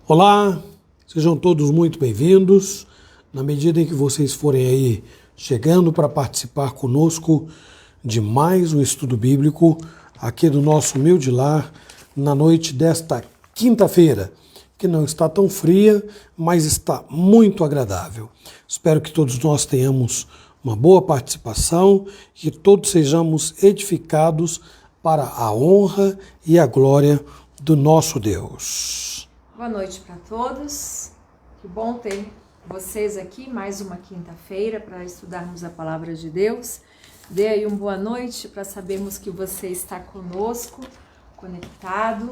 Olá, sejam todos muito bem-vindos. Na medida em que vocês forem aí chegando para participar conosco de mais um estudo bíblico aqui do nosso humilde lar, na noite desta quinta-feira, que não está tão fria, mas está muito agradável. Espero que todos nós tenhamos uma boa participação e que todos sejamos edificados para a honra e a glória do nosso Deus. Boa noite para todos. Que bom ter vocês aqui mais uma quinta-feira para estudarmos a palavra de Deus. Dê aí uma boa noite para sabermos que você está conosco, conectado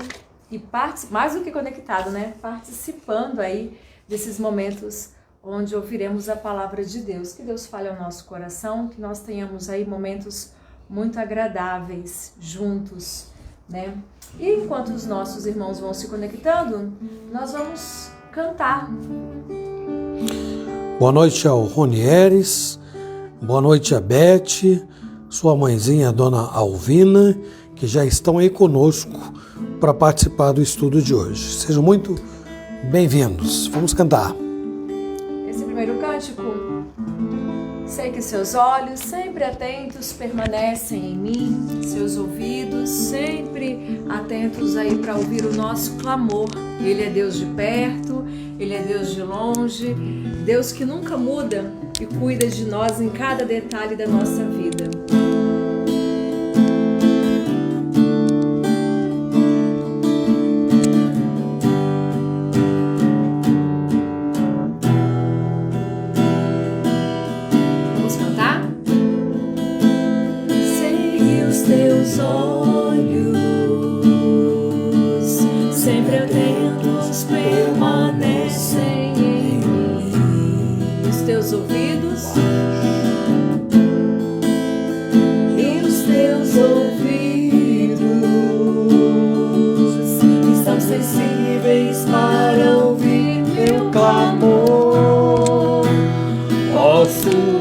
e mais do que conectado, né? Participando aí desses momentos onde ouviremos a palavra de Deus. Que Deus fale ao nosso coração, que nós tenhamos aí momentos muito agradáveis juntos, né? E enquanto os nossos irmãos vão se conectando, nós vamos cantar. Boa noite ao Ronieres, boa noite a Beth, sua mãezinha, a dona Alvina, que já estão aí conosco para participar do estudo de hoje. Sejam muito bem-vindos. Vamos cantar. Esse primeiro cântico, sei que seus olhos sempre atentos permanecem em mim, seus ouvidos sempre atentos aí para ouvir o nosso clamor. Ele é Deus de perto, Ele é Deus de longe, Deus que nunca muda e cuida de nós em cada detalhe da nossa vida.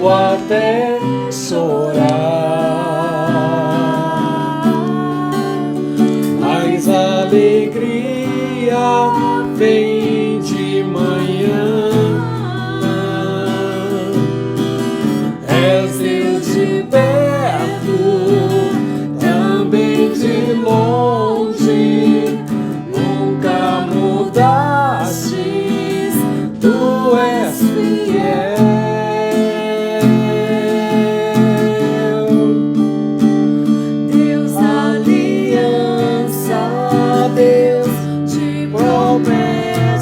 Até chorar, mas a alegria vem de manhã. És Deus de perto, também de longe, nunca mudastes, tu és fiel. Deus de promessa.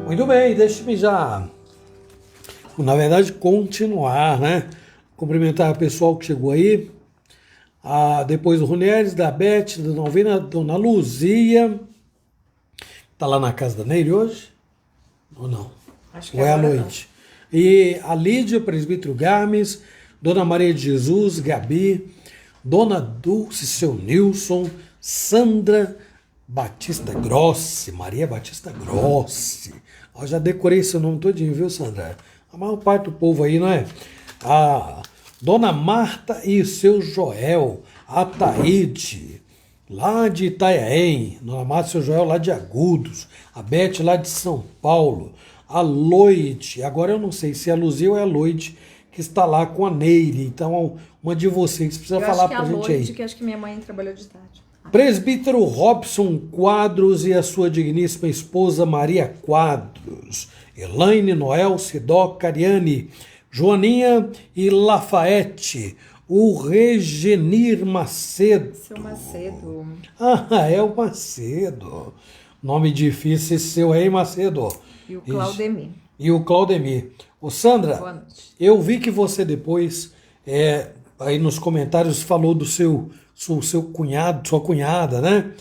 Muito bem, deixe-me já, na verdade, continuar, né? Cumprimentar o pessoal que chegou aí. Depois do Runeres, da Beth, da Novena, Dona Luzia. Tá lá na casa da Neire hoje? Ou não? Acho que ou é à agora noite? Não. E a Lídia, presbítero Garmes, Dona Maria de Jesus, Gabi, Dona Dulce, seu Nilson, Sandra Batista Grossi, Maria Batista Grossi. Eu já decorei seu nome todinho, viu, Sandra? A maior parte do povo aí, não é? A Dona Marta e o seu Joel, a Taíde, lá de Itanhaém, Dona Marta e seu Joel lá de Agudos, a Beth lá de São Paulo, a Loide, agora eu não sei se é a Luzia ou é a Loide, que está lá com a Neire. Então, uma de vocês precisa falar pra gente aí. Que acho que minha mãe trabalhou de tarde. Presbítero Robson Quadros e a sua digníssima esposa Maria Quadros, Elaine, Noel, Sidó, Cariane, Joaninha e Lafayette, o Regenir Macedo. Seu Macedo. É o Macedo. Nome difícil esse seu aí, Macedo. E o Claudemir. E o Claudemir. Ô Sandra, boa noite. Eu vi que você depois, aí nos comentários, falou do seu cunhado, sua cunhada, né?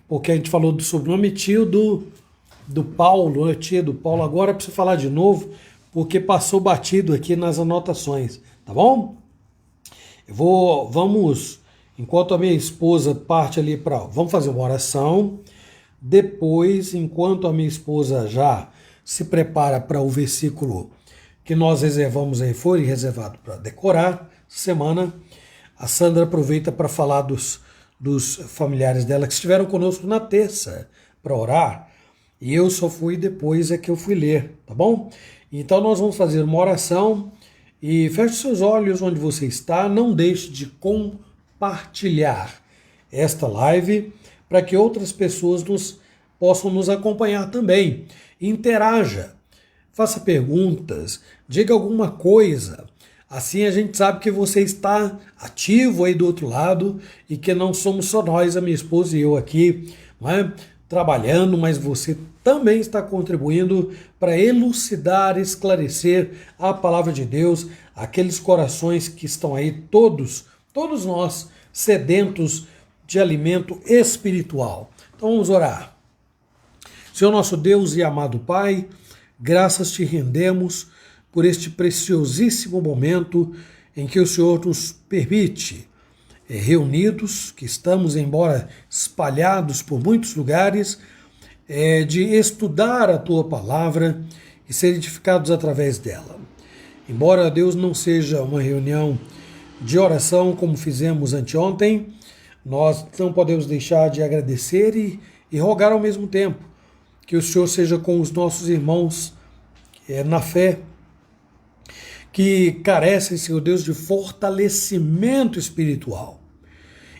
Porque a gente falou do sobrenome tio do Paulo, né? Tia do Paulo. Agora preciso falar de novo, porque passou batido aqui nas anotações, tá bom? Vamos, enquanto a minha esposa parte ali vamos fazer uma oração. Depois, enquanto a minha esposa já se prepara para o versículo que nós reservamos aí, foi reservado para decorar semana, a Sandra aproveita para falar dos familiares dela que estiveram conosco na terça para orar, e eu só fui depois que eu fui ler, tá bom? Então nós vamos fazer uma oração e feche seus olhos onde você está, não deixe de compartilhar esta live para que outras pessoas possam nos acompanhar também. Interaja, faça perguntas, diga alguma coisa. Assim a gente sabe que você está ativo aí do outro lado e que não somos só nós, a minha esposa e eu aqui, não é? Trabalhando, mas você também está contribuindo para elucidar, esclarecer a palavra de Deus, aqueles corações que estão aí, todos nós, sedentos de alimento espiritual. Então vamos orar. Senhor nosso Deus e amado Pai, graças te rendemos por este preciosíssimo momento em que o Senhor nos permite, reunidos, que estamos, embora espalhados por muitos lugares, de estudar a Tua Palavra e ser edificados através dela. Embora, Deus, não seja uma reunião de oração como fizemos anteontem, nós não podemos deixar de agradecer e rogar ao mesmo tempo que o Senhor seja com os nossos irmãos na fé, que carecem, Senhor Deus, de fortalecimento espiritual.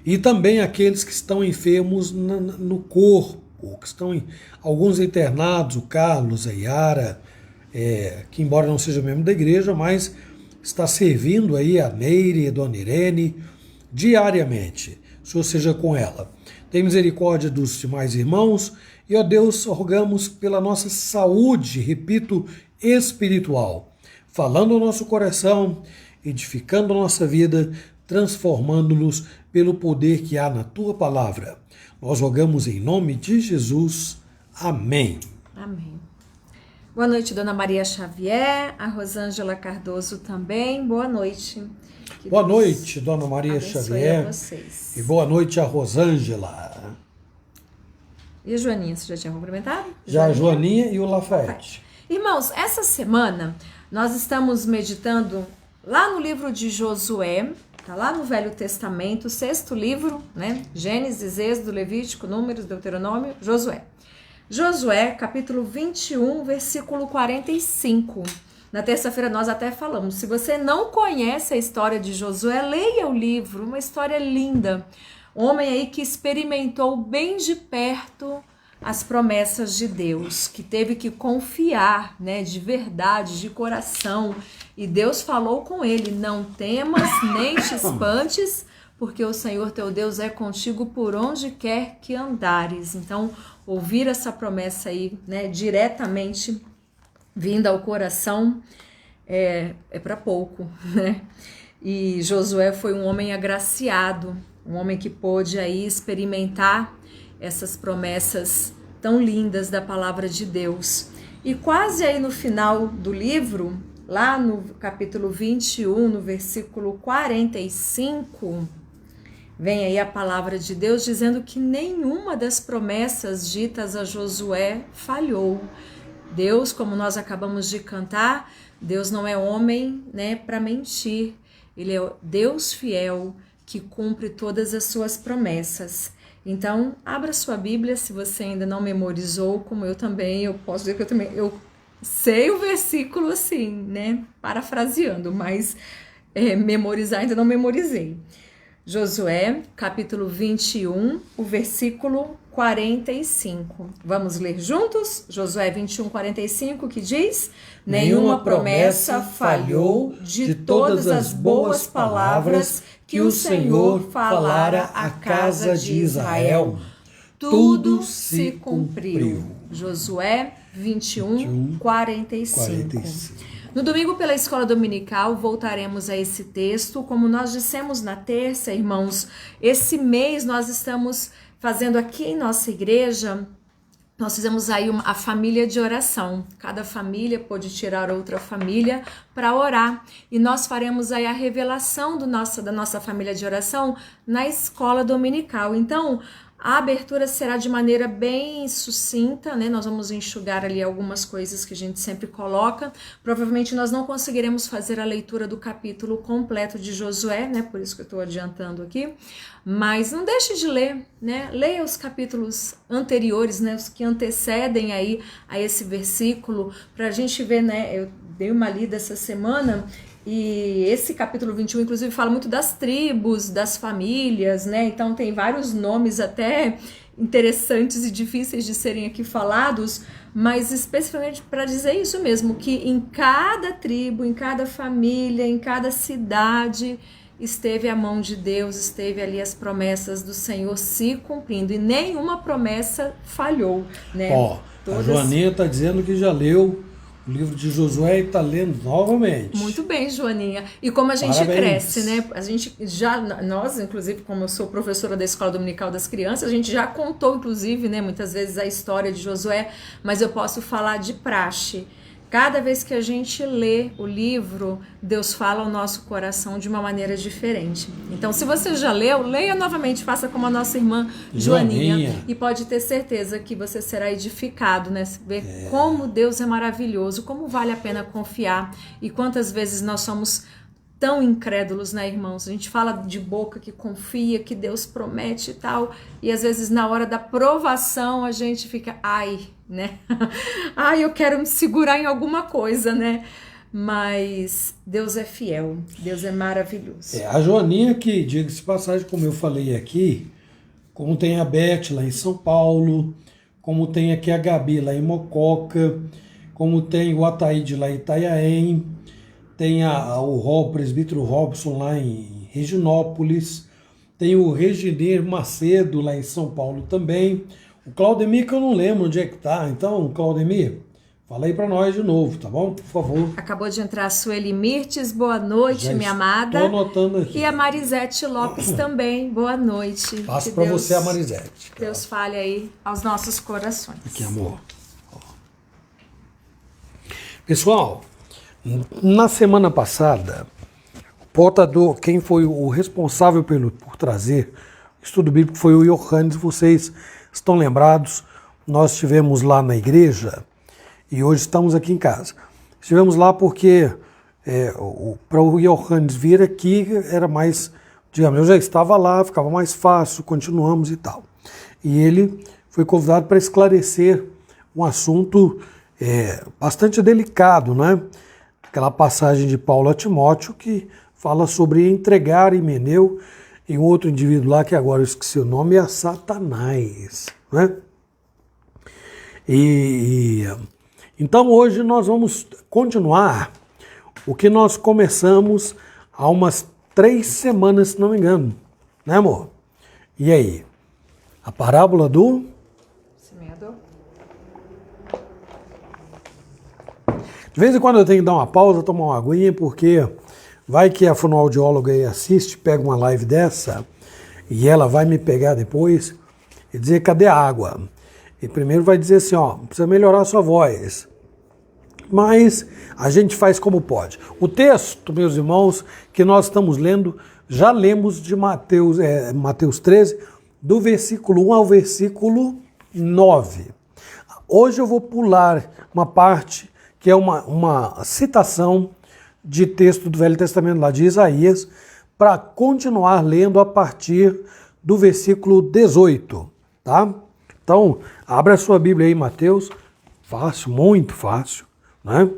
E também aqueles que estão enfermos no corpo, que estão alguns internados, o Carlos, a Yara, que embora não seja membro da igreja, mas está servindo aí a Neire e a Dona Irene diariamente. O Senhor seja com ela. Tem misericórdia dos demais irmãos e, ó Deus, rogamos pela nossa saúde, repito, espiritual, falando ao nosso coração, edificando a nossa vida, transformando-nos pelo poder que há na Tua Palavra. Nós rogamos em nome de Jesus. Amém. Amém. Boa noite, Dona Maria Xavier, a Rosângela Cardoso também. Boa noite. Boa noite, Dona Maria Xavier. Vocês. E boa noite a Rosângela. E a Joaninha, você já tinha cumprimentado? Já a Joaninha e o Lafayette. Irmãos, essa semana nós estamos meditando lá no livro de Josué, tá lá no Velho Testamento, o 6º livro, né? Gênesis, Êxodo, Levítico, Números, Deuteronômio, Josué. Josué, capítulo 21, versículo 45. Na terça-feira nós até falamos, se você não conhece a história de Josué, leia o livro, uma história linda. Homem aí que experimentou bem de perto as promessas de Deus, que teve que confiar, né, de verdade, de coração. E Deus falou com ele, não temas nem te espantes, porque o Senhor teu Deus é contigo por onde quer que andares. Então, ouvir essa promessa aí, né, diretamente vinda ao coração é para pouco, né? E Josué foi um homem agraciado, um homem que pôde aí experimentar essas promessas tão lindas da palavra de Deus. E quase aí no final do livro, lá no capítulo 21, no versículo 45, vem aí a palavra de Deus dizendo que nenhuma das promessas ditas a Josué falhou. Deus, como nós acabamos de cantar, Deus não é homem, né, para mentir. Ele é Deus fiel que cumpre todas as suas promessas. Então, abra sua Bíblia, se você ainda não memorizou, como eu também, eu posso dizer que eu sei o versículo assim, né, parafraseando, mas memorizar ainda não memorizei. Josué, capítulo 21, o versículo 45. Vamos ler juntos? Josué 21, 45, que diz: Nenhuma promessa falhou de todas as boas palavras que o Senhor falara à casa de Israel. Tudo se cumpriu. Josué 21, 45. No domingo, pela escola dominical, voltaremos a esse texto. Como nós dissemos na terça, irmãos, esse mês nós estamos fazendo aqui em nossa igreja, nós fizemos aí a família de oração. Cada família pôde tirar outra família para orar. E nós faremos aí a revelação da nossa família de oração na escola dominical. Então, a abertura será de maneira bem sucinta, né? Nós vamos enxugar ali algumas coisas que a gente sempre coloca. Provavelmente nós não conseguiremos fazer a leitura do capítulo completo de Josué, né? Por isso que eu estou adiantando aqui. Mas não deixe de ler, né? Leia os capítulos anteriores, né? Os que antecedem aí a esse versículo, para a gente ver, né? Eu dei uma lida essa semana. E esse capítulo 21, inclusive, fala muito das tribos, das famílias, né? Então tem vários nomes até interessantes e difíceis de serem aqui falados, mas especificamente para dizer isso mesmo, que em cada tribo, em cada família, em cada cidade, esteve a mão de Deus, esteve ali as promessas do Senhor se cumprindo, e nenhuma promessa falhou, né? A Joaninha está dizendo que já leu o livro de Josué e está lendo novamente. Muito bem, Joaninha. E como a gente cresce, né? A gente nós, inclusive, como eu sou professora da Escola Dominical das Crianças, a gente já contou, inclusive, né, muitas vezes a história de Josué, mas eu posso falar de praxe. Cada vez que a gente lê o livro, Deus fala ao nosso coração de uma maneira diferente. Então, se você já leu, leia novamente, faça como a nossa irmã Joaninha. E pode ter certeza que você será edificado, né? Ver como Deus é maravilhoso, como vale a pena confiar e quantas vezes nós somos tão incrédulos, né, irmãos? A gente fala de boca que confia, que Deus promete e tal, e às vezes na hora da provação a gente fica, né? Eu quero me segurar em alguma coisa, né? Mas Deus é fiel, Deus é maravilhoso. A Joaninha que, diga-se passagem, como eu falei aqui, como tem a Beth lá em São Paulo, como tem aqui a Gabi lá em Mococa, como tem o Ataíde lá em Itanhaém, tem o presbítero Robson lá em Reginópolis, tem o Regineir Macedo lá em São Paulo também, o Claudemir que eu não lembro onde é que tá, então, Claudemir, fala aí para nós de novo, tá bom? Por favor. Acabou de entrar a Sueli Mirtes, boa noite, minha amada. Estou anotando aqui. E a Marisete Lopes também, boa noite. Passo para você a Marisete. Deus fale aí aos nossos corações. Aqui, amor. Pessoal, na semana passada, o portador, quem foi o responsável por trazer o estudo bíblico foi o Johannes, vocês estão lembrados, nós estivemos lá na igreja e hoje estamos aqui em casa. Estivemos lá porque para o Johannes vir aqui era mais, digamos, eu já estava lá, ficava mais fácil, continuamos e tal. E ele foi convidado para esclarecer um assunto bastante delicado, né? Aquela passagem de Paulo a Timóteo que fala sobre entregar Himeneu e um outro indivíduo lá, que agora eu esqueci o nome, é Satanás, né? Então hoje nós vamos continuar o que nós começamos há umas 3 semanas, se não me engano, né, amor? E aí? A parábola do... De vez em quando eu tenho que dar uma pausa, tomar uma aguinha, porque vai que a fonoaudióloga aí assiste, pega uma live dessa, e ela vai me pegar depois e dizer, cadê a água? E primeiro vai dizer assim, ó, precisa melhorar a sua voz. Mas a gente faz como pode. O texto, meus irmãos, que nós estamos lendo, já lemos de Mateus 13, do versículo 1 ao versículo 9. Hoje eu vou pular uma parte que é uma citação de texto do Velho Testamento, lá de Isaías, para continuar lendo a partir do versículo 18, tá? Então, abra a sua Bíblia aí, Mateus, fácil, muito fácil, né?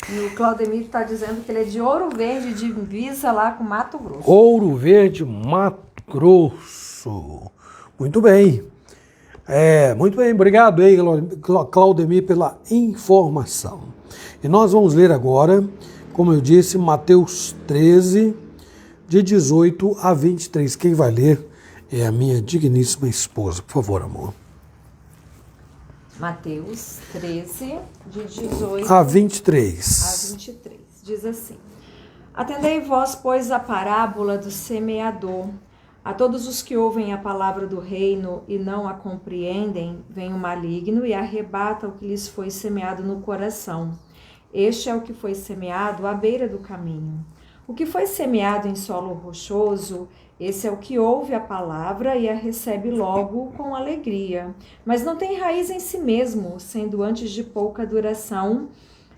E o Claudemir está dizendo que ele é de Ouro Verde, divisa lá com Mato Grosso. Ouro Verde, Mato Grosso. Muito bem. Muito bem, obrigado aí, Claudemir, pela informação. E nós vamos ler agora, como eu disse, Mateus 13, de 18 a 23. Quem vai ler é a minha digníssima esposa. Por favor, amor. Mateus 13, de 18 a 23. A 23. Diz assim: Atendei vós, pois, a parábola do semeador. A todos os que ouvem a palavra do reino e não a compreendem, vem o maligno e arrebata o que lhes foi semeado no coração. Este é o que foi semeado à beira do caminho. O que foi semeado em solo rochoso, esse é o que ouve a palavra e a recebe logo com alegria, mas não tem raiz em si mesmo, sendo antes de pouca duração,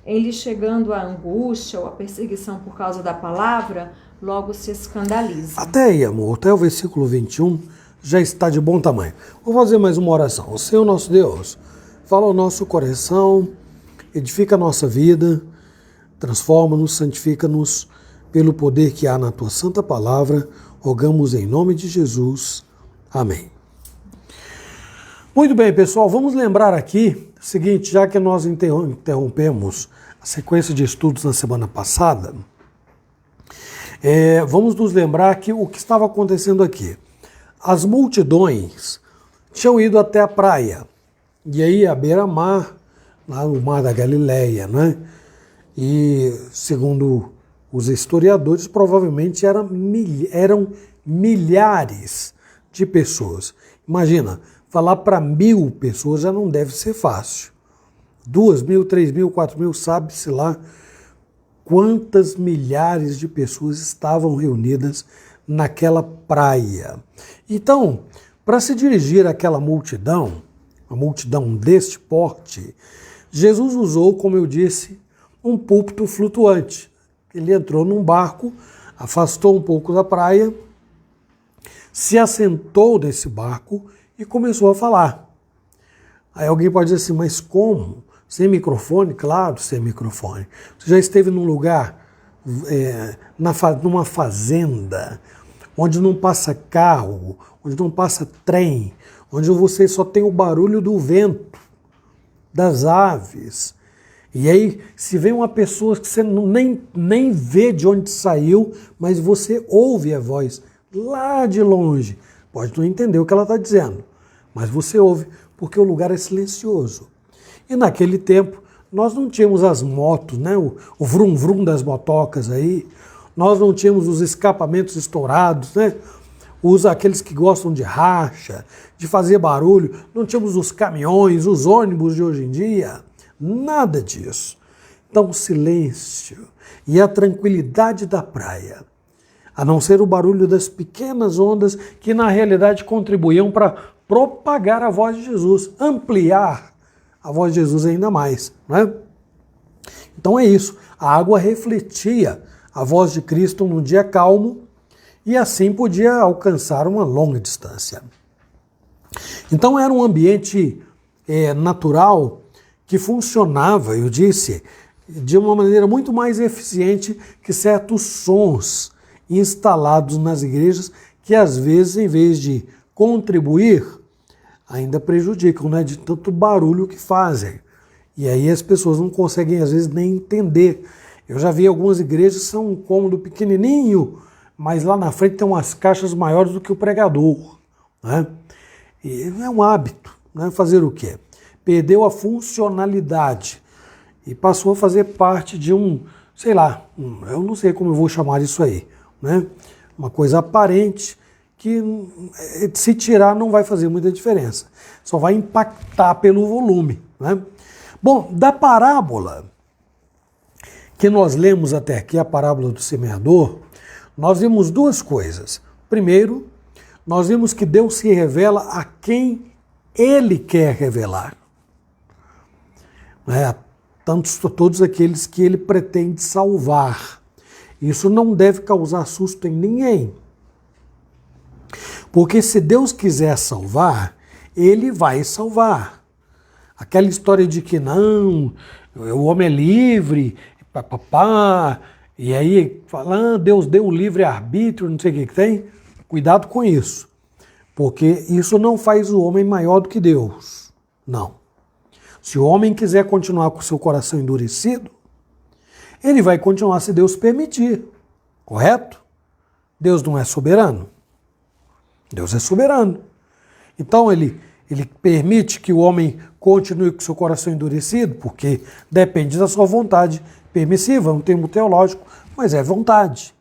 em lhe chegando a angústia ou a perseguição por causa da palavra, logo se escandaliza. Até aí, amor, até o versículo 21 já está de bom tamanho. Vou fazer mais uma oração. O Senhor nosso Deus, fala ao nosso coração, edifica a nossa vida, transforma-nos, santifica-nos pelo poder que há na tua santa palavra. Rogamos em nome de Jesus. Amém. Muito bem, pessoal, vamos lembrar aqui o seguinte, já que nós interrompemos a sequência de estudos na semana passada, vamos nos lembrar que o que estava acontecendo aqui. As multidões tinham ido até a praia, e aí à beira-mar, lá no Mar da Galileia, né? E segundo os historiadores, provavelmente eram milhares de pessoas. Imagina, falar para 1.000 pessoas já não deve ser fácil. 2.000, 3.000, 4.000, sabe-se lá quantas milhares de pessoas estavam reunidas naquela praia. Então, para se dirigir àquela multidão, uma multidão deste porte, Jesus usou, como eu disse, um púlpito flutuante. Ele entrou num barco, afastou um pouco da praia, se assentou nesse barco e começou a falar. Aí alguém pode dizer assim, mas como? Sem microfone? Claro, sem microfone. Você já esteve num lugar, numa fazenda, onde não passa carro, onde não passa trem, onde você só tem o barulho do vento, das aves. E aí, se vem uma pessoa que você nem vê de onde saiu, mas você ouve a voz lá de longe. Pode não entender o que ela está dizendo, mas você ouve, porque o lugar é silencioso. E naquele tempo, nós não tínhamos as motos, né? O vrum-vrum das motocas aí, nós não tínhamos os escapamentos estourados, né? Aqueles que gostam de racha, de fazer barulho, não tínhamos os caminhões, os ônibus de hoje em dia, nada disso. Então, o silêncio e a tranquilidade da praia, a não ser o barulho das pequenas ondas que na realidade contribuíam para propagar a voz de Jesus, ampliar a voz de Jesus ainda mais, né? Então é isso, a água refletia a voz de Cristo num dia calmo e assim podia alcançar uma longa distância. Então era um ambiente natural que funcionava, eu disse, de uma maneira muito mais eficiente que certos sons instalados nas igrejas que às vezes, em vez de contribuir, ainda prejudicam, né, de tanto barulho que fazem. E aí as pessoas não conseguem, às vezes, nem entender. Eu já vi algumas igrejas que são um cômodo pequenininho, mas lá na frente tem umas caixas maiores do que o pregador, né? E é um hábito, né? Fazer o quê? Perdeu a funcionalidade. e passou a fazer parte de sei lá, eu não sei como eu vou chamar isso aí, né? Uma coisa aparente que se tirar não vai fazer muita diferença, só vai impactar pelo volume, né? Bom, da parábola que nós lemos até aqui, a parábola do semeador, nós vimos duas coisas. Primeiro, nós vimos que Deus se revela a quem Ele quer revelar. Todos aqueles que Ele pretende salvar. Isso não deve causar susto em ninguém. Porque se Deus quiser salvar, Ele vai salvar. Aquela história de que não, o homem é livre, papapá, e aí falando, Deus deu o livre-arbítrio, não sei o que tem, cuidado com isso. Porque isso não faz o homem maior do que Deus. Não. Se o homem quiser continuar com o seu coração endurecido, ele vai continuar se Deus permitir. Correto? Deus não é soberano? Deus é soberano. Então ele permite que o homem continue com o seu coração endurecido, porque depende da sua vontade permissiva, é um termo teológico, mas é vontade.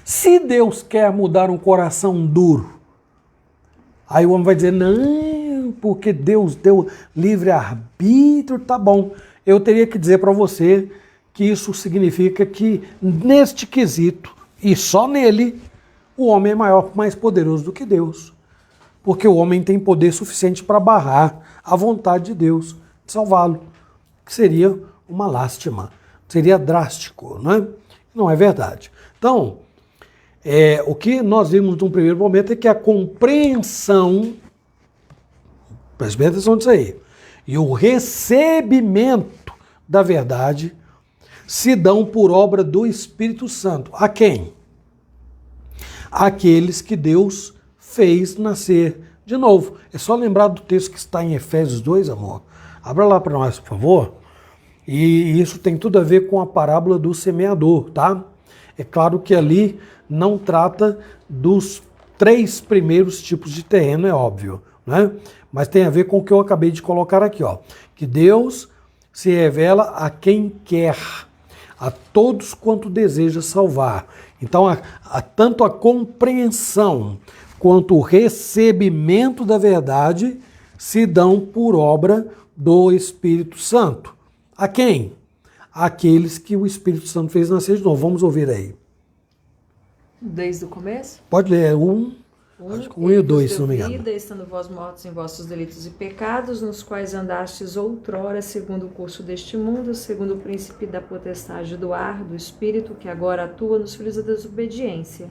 Se Deus quer mudar um coração duro, aí o homem vai dizer, não, porque Deus deu livre-arbítrio, tá bom. Eu teria que dizer para você que isso significa que neste quesito, e só nele, o homem é maior, mais poderoso do que Deus. Porque o homem tem poder suficiente para barrar a vontade de Deus de salvá-lo, que seria uma lástima, seria drástico, não é? Não é verdade. Então, o que nós vimos num primeiro momento é que a compreensão, preste bem atenção nisso aí, e o recebimento da verdade se dão por obra do Espírito Santo. A quem? Aqueles que Deus fez nascer de novo. É só lembrar do texto que está em Efésios 2, amor. Abra lá para nós, por favor. E isso tem tudo a ver com a parábola do semeador, tá? É claro que ali não trata dos 3 primeiros tipos de terreno, é óbvio, né? Mas tem a ver com o que eu acabei de colocar aqui, ó. Que Deus se revela a quem quer, a todos quanto deseja salvar. Então, tanto a compreensão quanto o recebimento da verdade se dão por obra do Espírito Santo. A quem? Aqueles que o Espírito Santo fez nascer de novo. Vamos ouvir aí. Desde o começo? Pode ler, acho que 1 e 2, se não me engano. Vida, estando vós mortos em vossos delitos e pecados, nos quais andastes outrora, segundo o curso deste mundo, segundo o príncipe da potestade do ar, do espírito, que agora atua nos filhos da desobediência,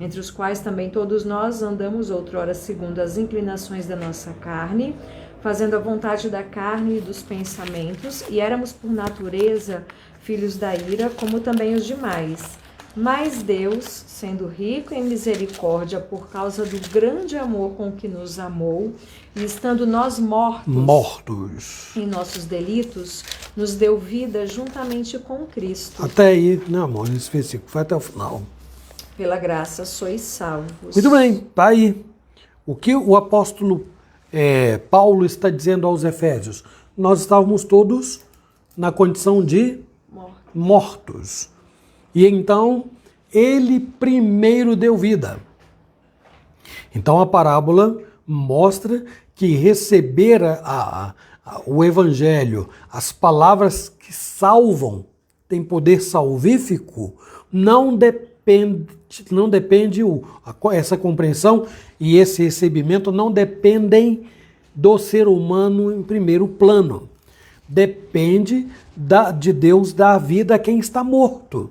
entre os quais também todos nós andamos outrora segundo as inclinações da nossa carne, fazendo a vontade da carne e dos pensamentos, e éramos por natureza filhos da ira, como também os demais. Mas Deus, sendo rico em misericórdia por causa do grande amor com que nos amou, e estando nós mortos em nossos delitos, nos deu vida juntamente com Cristo. Até aí, né, amor, nesse versículo, vai até o final. Pela graça sois salvos. Muito bem, tá aí. O que o apóstolo Paulo está dizendo aos Efésios? Nós estávamos todos na condição de mortos. E então, ele primeiro deu vida. Então, a parábola mostra que receber o evangelho, as palavras que salvam, tem poder salvífico, não depende essa compreensão e esse recebimento não dependem do ser humano em primeiro plano. Depende de Deus dar vida a quem está morto.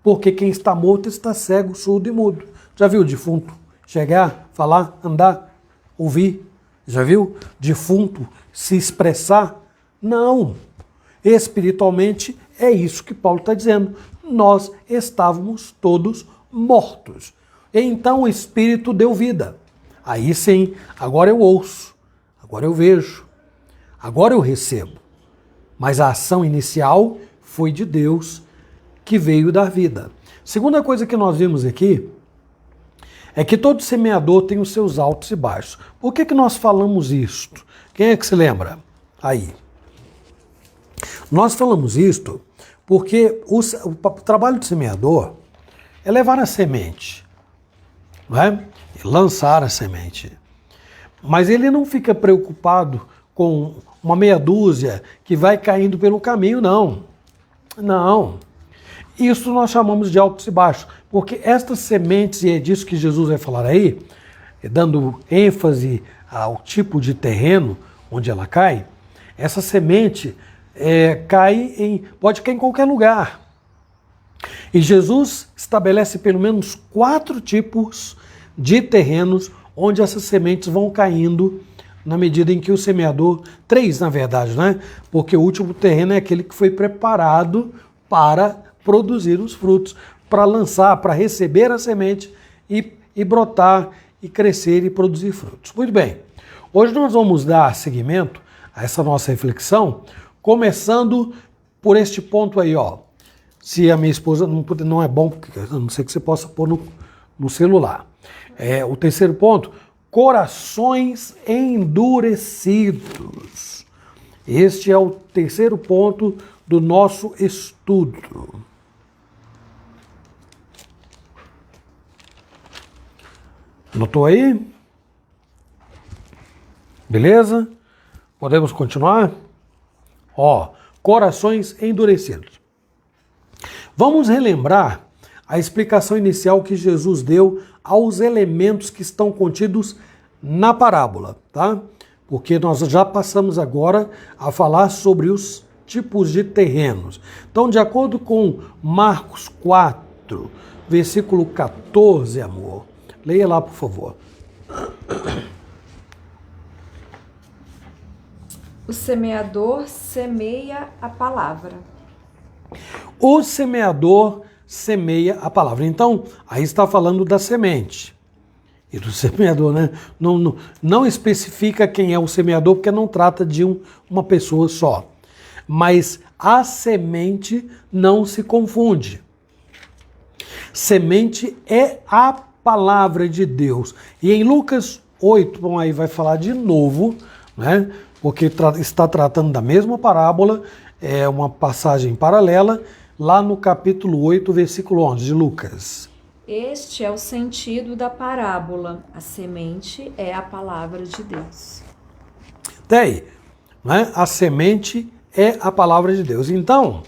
Porque quem está morto está cego, surdo e mudo. Já viu o defunto chegar, falar, andar, ouvir? Já viu defunto se expressar? Não. Espiritualmente é isso que Paulo está dizendo. Nós estávamos todos mortos. Então o Espírito deu vida. Aí sim, agora eu ouço, agora eu vejo, agora eu recebo. Mas a ação inicial foi de Deus, que veio dar vida. Segunda coisa que nós vimos aqui é que todo semeador tem os seus altos e baixos. Por que nós falamos isto? Quem é que se lembra? Aí. Nós falamos isto porque o trabalho do semeador é levar a semente, não é? Lançar a semente. Mas ele não fica preocupado com uma meia dúzia que vai caindo pelo caminho, não. Não. Isso nós chamamos de altos e baixos, porque estas sementes, e é disso que Jesus vai falar aí, dando ênfase ao tipo de terreno onde ela cai, essa semente pode cair em qualquer lugar. E Jesus estabelece pelo menos 4 tipos de terrenos onde essas sementes vão caindo na medida em que o semeador, 3 na verdade, né? Porque o último terreno é aquele que foi preparado para produzir os frutos, para lançar, para receber a semente e brotar, e crescer e produzir frutos. Muito bem, hoje nós vamos dar seguimento a essa nossa reflexão, começando por este ponto aí, ó. Se a minha esposa não é bom, porque a não ser que você possa pôr no celular. O terceiro ponto, corações endurecidos. Este é o terceiro ponto do nosso estudo. Notou aí? Beleza? Podemos continuar? Ó, corações endurecidos. Vamos relembrar a explicação inicial que Jesus deu aos elementos que estão contidos na parábola, tá? Porque nós já passamos agora a falar sobre os tipos de terrenos. Então, de acordo com Marcos 4, versículo 14, amor, leia lá, por favor. O semeador semeia a palavra. O semeador semeia a palavra. Então, aí está falando da semente. E do semeador, né? Não especifica quem é o semeador, porque não trata de uma pessoa só. Mas a semente não se confunde. Semente é a palavra de Deus. E em Lucas 8, bom, aí vai falar de novo, né? Porque está tratando da mesma parábola, é uma passagem paralela, lá no capítulo 8, versículo 11 de Lucas. Este é o sentido da parábola. A semente é a palavra de Deus. Até aí, né? A semente é a palavra de Deus. Então,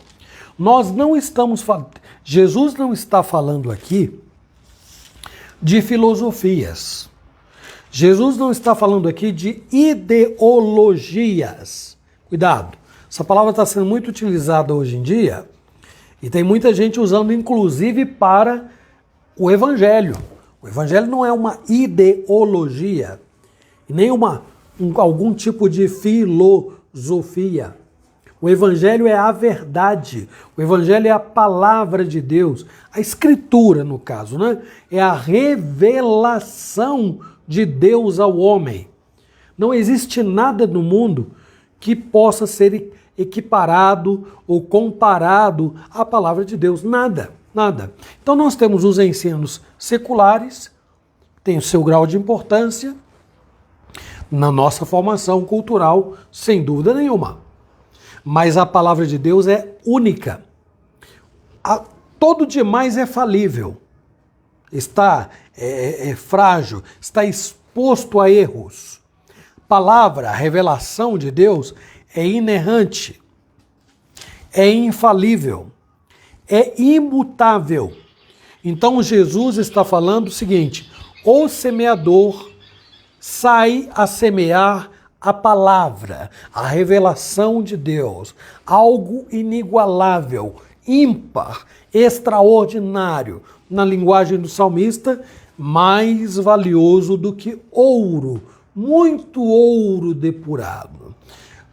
nós não estamos falando, Jesus não está falando aqui de filosofias. Jesus não está falando aqui de ideologias. Cuidado, essa palavra está sendo muito utilizada hoje em dia e tem muita gente usando inclusive para o Evangelho. O Evangelho não é uma ideologia, nem algum tipo de filosofia. O Evangelho é a verdade, o Evangelho é a palavra de Deus, a Escritura, no caso, né? É a revelação de Deus ao homem. Não existe nada no mundo que possa ser equiparado ou comparado à palavra de Deus. Nada, nada. Então nós temos os ensinos seculares, tem o seu grau de importância na nossa formação cultural, sem dúvida nenhuma. Mas a palavra de Deus é única. Todo demais é falível. Está frágil, está exposto a erros. Palavra, a revelação de Deus é inerrante, é infalível, é imutável. Então Jesus está falando o seguinte: o semeador sai a semear a palavra, a revelação de Deus, algo inigualável, ímpar, extraordinário, na linguagem do salmista, mais valioso do que ouro, muito ouro depurado.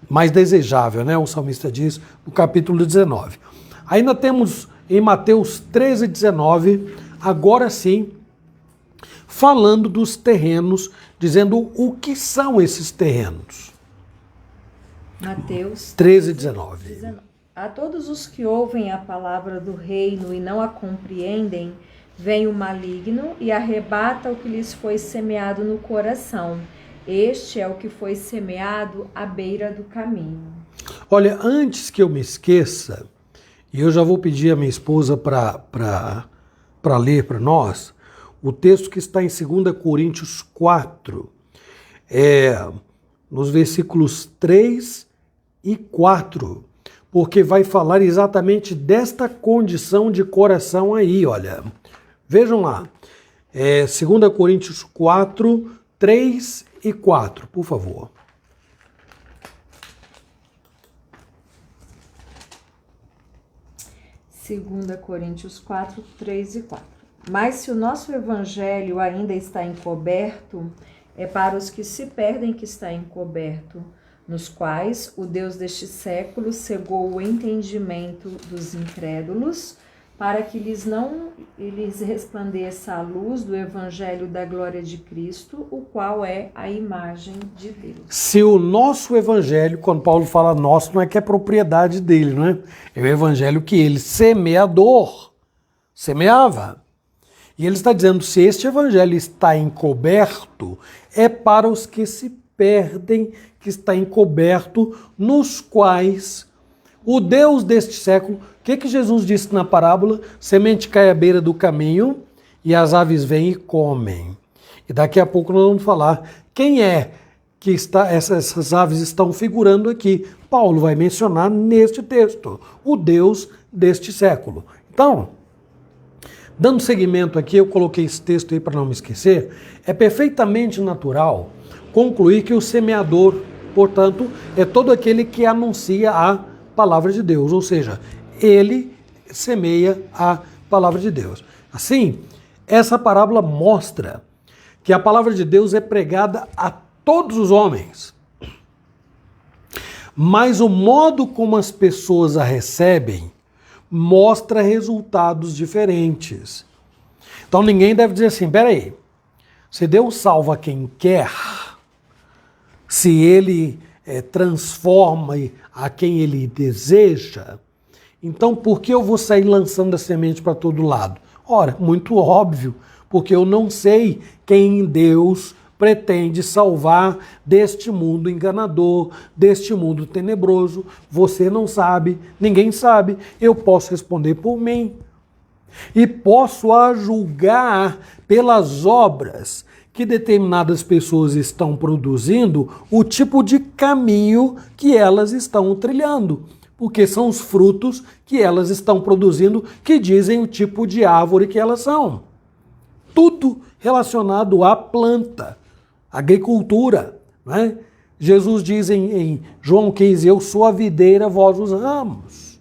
Mais desejável, né? O salmista diz no capítulo 19. Ainda temos em Mateus 13, 19, agora sim, falando dos terrenos, dizendo o que são esses terrenos. Mateus 13, 19. A todos os que ouvem a palavra do reino e não a compreendem, vem o maligno e arrebata o que lhes foi semeado no coração. Este é o que foi semeado à beira do caminho. Olha, antes que eu me esqueça, e eu já vou pedir a minha esposa para ler para nós, o texto que está em 2 Coríntios 4, nos versículos 3 e 4, porque vai falar exatamente desta condição de coração aí, olha. Vejam lá, 2 Coríntios 4, 3 e 4, por favor. Segunda Coríntios 4, 3 e 4. Mas se o nosso evangelho ainda está encoberto, é para os que se perdem que está encoberto, nos quais o Deus deste século cegou o entendimento dos incrédulos, para que lhes resplandeça a luz do evangelho da glória de Cristo, o qual é a imagem de Deus. Se o nosso evangelho, quando Paulo fala nosso, não é que é propriedade dele, não é? É o evangelho que ele, semeador, semeava. E ele está dizendo, se este evangelho está encoberto, é para os que se perdem, que está encoberto, nos quais o Deus deste século, o que Jesus disse na parábola? Semente cai à beira do caminho e as aves vêm e comem. E daqui a pouco nós vamos falar quem é que essas aves estão figurando aqui. Paulo vai mencionar neste texto, o Deus deste século. Então, dando seguimento aqui, eu coloquei esse texto aí para não me esquecer, é perfeitamente natural concluir que o semeador, portanto, é todo aquele que anuncia a palavra de Deus, ou seja, ele semeia a palavra de Deus. Assim, essa parábola mostra que a palavra de Deus é pregada a todos os homens, mas o modo como as pessoas a recebem mostra resultados diferentes. Então ninguém deve dizer assim, peraí, se Deus salva quem quer, se ele transforma a quem ele deseja, então por que eu vou sair lançando a semente para todo lado? Ora, muito óbvio, porque eu não sei quem Deus pretende salvar deste mundo enganador, deste mundo tenebroso. Você não sabe, ninguém sabe, eu posso responder por mim. E posso a julgar pelas obras que determinadas pessoas estão produzindo, o tipo de caminho que elas estão trilhando, porque são os frutos que elas estão produzindo que dizem o tipo de árvore que elas são. Tudo relacionado à planta, agricultura, né? Jesus diz em João 15, eu sou a videira, vós os ramos.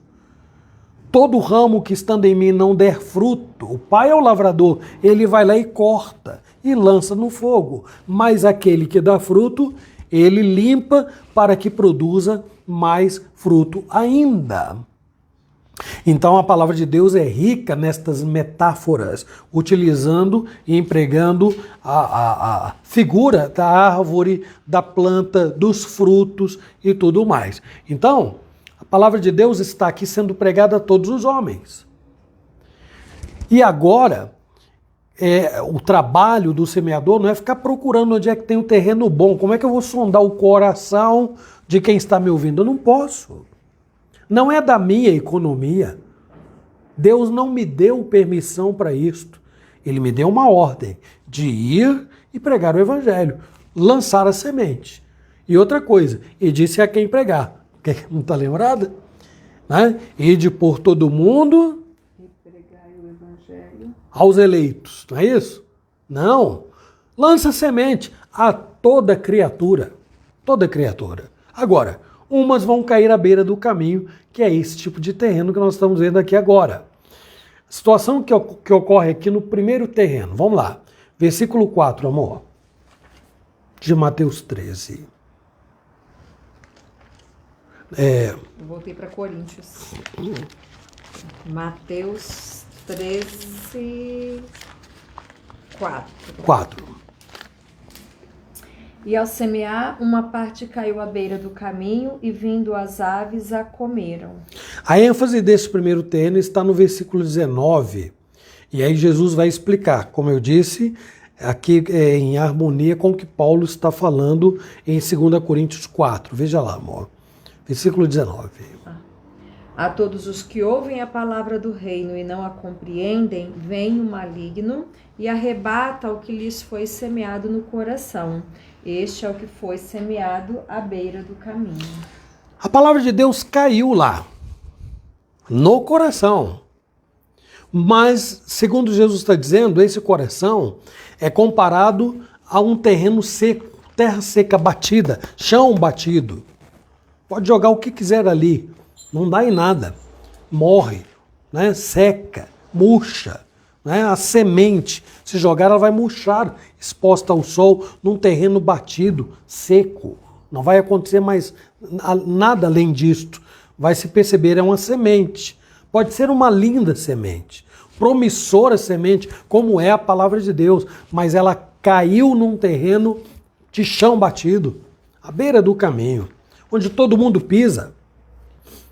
Todo ramo que estando em mim não der fruto, o Pai é o lavrador, ele vai lá e corta e lança no fogo. Mas aquele que dá fruto, ele limpa para que produza mais fruto ainda. Então a palavra de Deus é rica nestas metáforas, utilizando e empregando a figura da árvore, da planta, dos frutos e tudo mais. Então, a palavra de Deus está aqui sendo pregada a todos os homens. E agora, o trabalho do semeador não é ficar procurando onde é que tem um terreno bom. Como é que eu vou sondar o coração de quem está me ouvindo? Eu não posso. Não é da minha economia. Deus não me deu permissão para isto. Ele me deu uma ordem de ir e pregar o evangelho, lançar a semente. E outra coisa, e disse a quem pregar. Não está lembrada? Né? Ide por todo mundo e pregai o evangelho aos eleitos. Não é isso? Não. Lança a semente a toda criatura. Toda criatura. Agora, umas vão cair à beira do caminho, que é esse tipo de terreno que nós estamos vendo aqui agora. A situação que ocorre aqui no primeiro terreno. Vamos lá. Versículo 4, amor. De Mateus 13. Eu voltei para Coríntios. Mateus 13, 4. E ao semear, uma parte caiu à beira do caminho e vindo as aves a comeram. A ênfase desse primeiro terreno está no versículo 19. E aí Jesus vai explicar, como eu disse, aqui em harmonia com o que Paulo está falando em 2 Coríntios 4. Veja lá, amor. Versículo 19. A todos os que ouvem a palavra do reino e não a compreendem, vem o maligno e arrebata o que lhes foi semeado no coração. Este é o que foi semeado à beira do caminho. A palavra de Deus caiu lá, no coração. Mas, segundo Jesus está dizendo, esse coração é comparado a um terreno seco, terra seca batida, chão batido. Pode jogar o que quiser ali, não dá em nada. Morre, né? Seca, murcha. Né? A semente, se jogar, ela vai murchar, exposta ao sol, num terreno batido, seco. Não vai acontecer mais nada além disto. Vai se perceber, é uma semente. Pode ser uma linda semente, promissora semente, como é a palavra de Deus, mas ela caiu num terreno de chão batido, à beira do caminho, onde todo mundo pisa.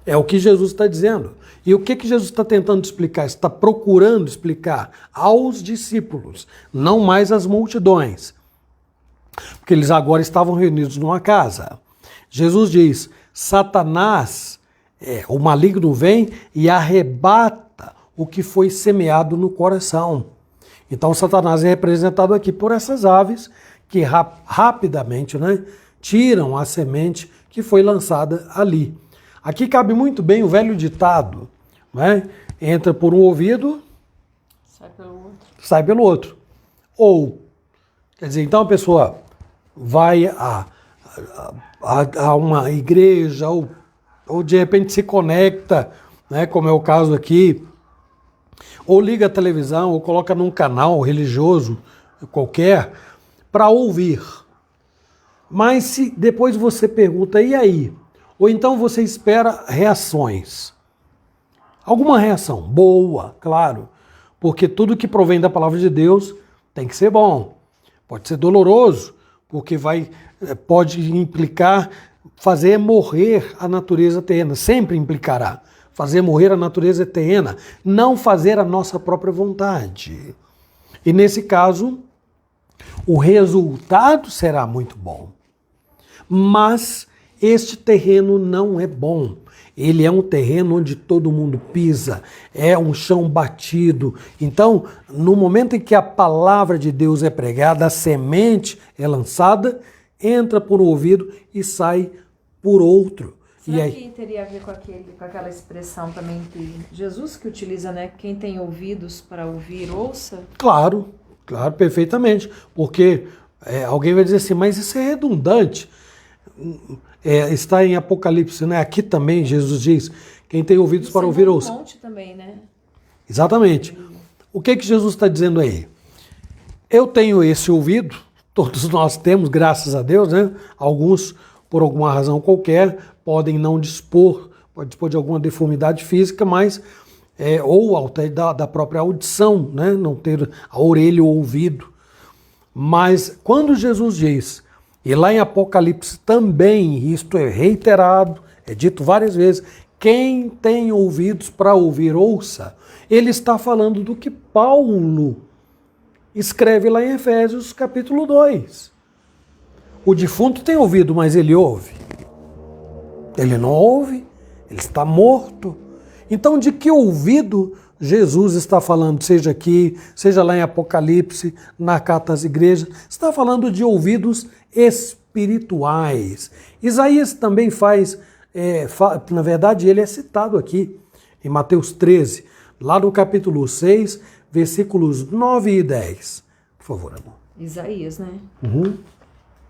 É o que Jesus está dizendo. E o que Jesus está tentando explicar? Está procurando explicar aos discípulos, não mais às multidões. Porque eles agora estavam reunidos numa casa. Jesus diz, Satanás, o maligno vem e arrebata o que foi semeado no coração. Então Satanás é representado aqui por essas aves que rapidamente, né, tiram a semente que foi lançada ali. Aqui cabe muito bem o velho ditado, né? Entra por um ouvido, sai pelo outro. Ou, quer dizer, então a pessoa vai a uma igreja ou de repente se conecta, né, como é o caso aqui, ou liga a televisão ou coloca num canal religioso qualquer para ouvir. Mas se depois você pergunta, e aí? Ou então você espera reações. Alguma reação boa, claro, porque tudo que provém da palavra de Deus tem que ser bom. Pode ser doloroso, porque pode implicar fazer morrer a natureza terrena, sempre implicará fazer morrer a natureza terrena, não fazer a nossa própria vontade. E nesse caso, o resultado será muito bom. Mas este terreno não é bom. Ele é um terreno onde todo mundo pisa, é um chão batido. Então, no momento em que a palavra de Deus é pregada, a semente é lançada, entra por um ouvido e sai por outro. Será que teria a ver com aquela expressão também que Jesus que utiliza, né? Quem tem ouvidos para ouvir, ouça? Claro, perfeitamente. Porque alguém vai dizer assim, mas isso é redundante. Está em Apocalipse, né? Aqui também Jesus diz, quem tem ouvidos para ouvir, ouça. É um monte também, né? Exatamente. O que Jesus está dizendo aí? Eu tenho esse ouvido, todos nós temos, graças a Deus, né? Alguns, por alguma razão qualquer, podem não dispor, pode dispor de alguma deformidade física, mas ou até da própria audição, né? Não ter a orelha ou o ouvido. Mas quando Jesus diz, e lá em Apocalipse também, isto é reiterado, é dito várias vezes, quem tem ouvidos para ouvir, ouça. Ele está falando do que Paulo escreve lá em Efésios capítulo 2. O defunto tem ouvido, mas ele ouve? Ele não ouve, ele está morto. Então, de que ouvido Jesus está falando, seja aqui, seja lá em Apocalipse, na carta às igrejas, está falando de ouvidos espirituais. Isaías também na verdade, ele é citado aqui, em Mateus 13, lá no capítulo 6, versículos 9 e 10. Por favor, amor. Isaías, né? Uhum.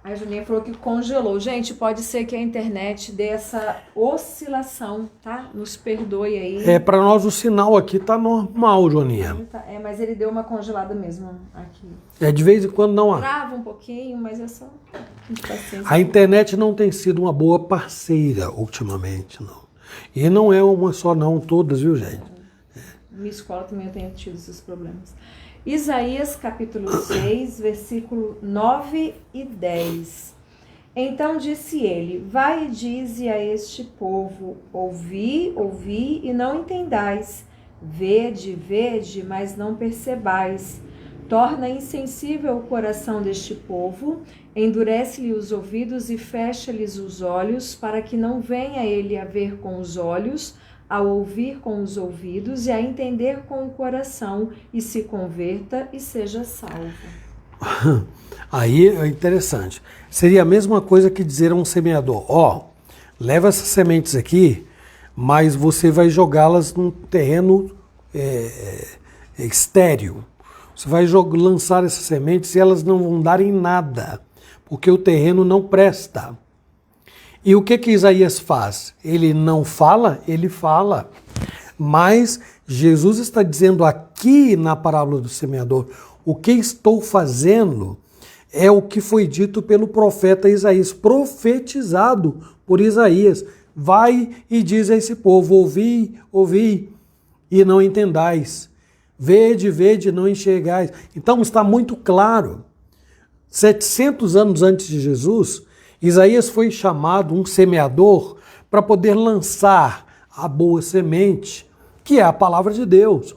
A Juninha falou que congelou. Gente, pode ser que a internet dê essa oscilação, tá? Nos perdoe aí. Para nós o sinal aqui tá normal, Joninha. Mas ele deu uma congelada mesmo aqui. De vez em quando não há. Trava um pouquinho, mas é só paciência. A internet não tem sido uma boa parceira ultimamente, não. E não é uma só não, todas, viu, gente? Minha escola também eu tenho tido esses problemas. Isaías capítulo 6, versículo 9 e 10. Então disse ele, vai e dize a este povo, ouvi, e não entendais, vede, mas não percebais. Torna insensível o coração deste povo, endurece-lhe os ouvidos e fecha-lhes os olhos, para que não venha ele a ver com os olhos, a ouvir com os ouvidos e a entender com o coração, e se converta e seja salvo. Aí é interessante. Seria a mesma coisa que dizer a um semeador: ó, leva essas sementes aqui, mas você vai jogá-las num terreno estéril. Você vai lançar essas sementes e elas não vão dar em nada, porque o terreno não presta. E o que Isaías faz? Ele não fala, ele fala. Mas Jesus está dizendo aqui na parábola do semeador: o que estou fazendo é o que foi dito pelo profeta Isaías, profetizado por Isaías. Vai e diz a esse povo: ouvi, ouvi, e não entendais. Vede, vede, não enxergais. Então está muito claro. 700 anos antes de Jesus, Isaías foi chamado um semeador para poder lançar a boa semente, que é a palavra de Deus.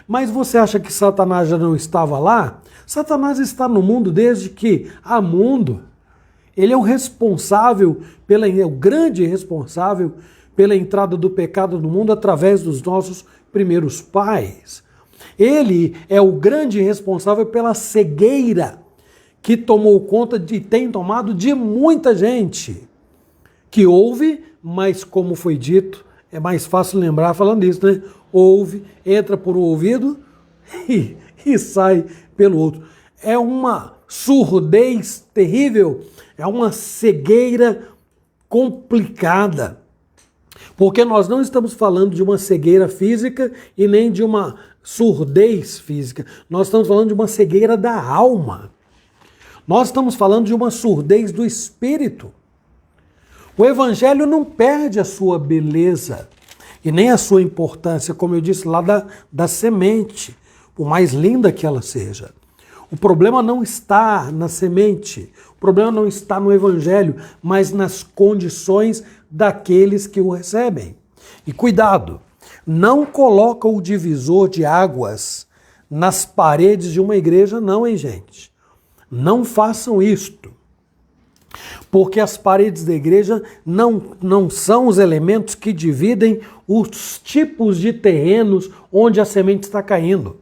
Mas você acha que Satanás já não estava lá? Satanás está no mundo desde que há mundo. Ele é o responsável, o grande responsável pela entrada do pecado no mundo através dos nossos primeiros pais. Ele é o grande responsável pela cegueira que tomou conta e tem tomado de muita gente que ouve, mas como foi dito, é mais fácil lembrar falando isso, né? Ouve, entra por um ouvido e sai pelo outro. É uma surdez terrível, é uma cegueira complicada. Porque nós não estamos falando de uma cegueira física e nem de uma surdez física. Nós estamos falando de uma cegueira da alma. Nós estamos falando de uma surdez do espírito. O evangelho não perde a sua beleza e nem a sua importância, como eu disse lá da semente, por mais linda que ela seja. O problema não está na semente, o problema não está no evangelho, mas nas condições daqueles que o recebem. E cuidado, não coloca o divisor de águas nas paredes de uma igreja, não, hein, gente? Não façam isto. Porque as paredes da igreja não são os elementos que dividem os tipos de terrenos onde a semente está caindo.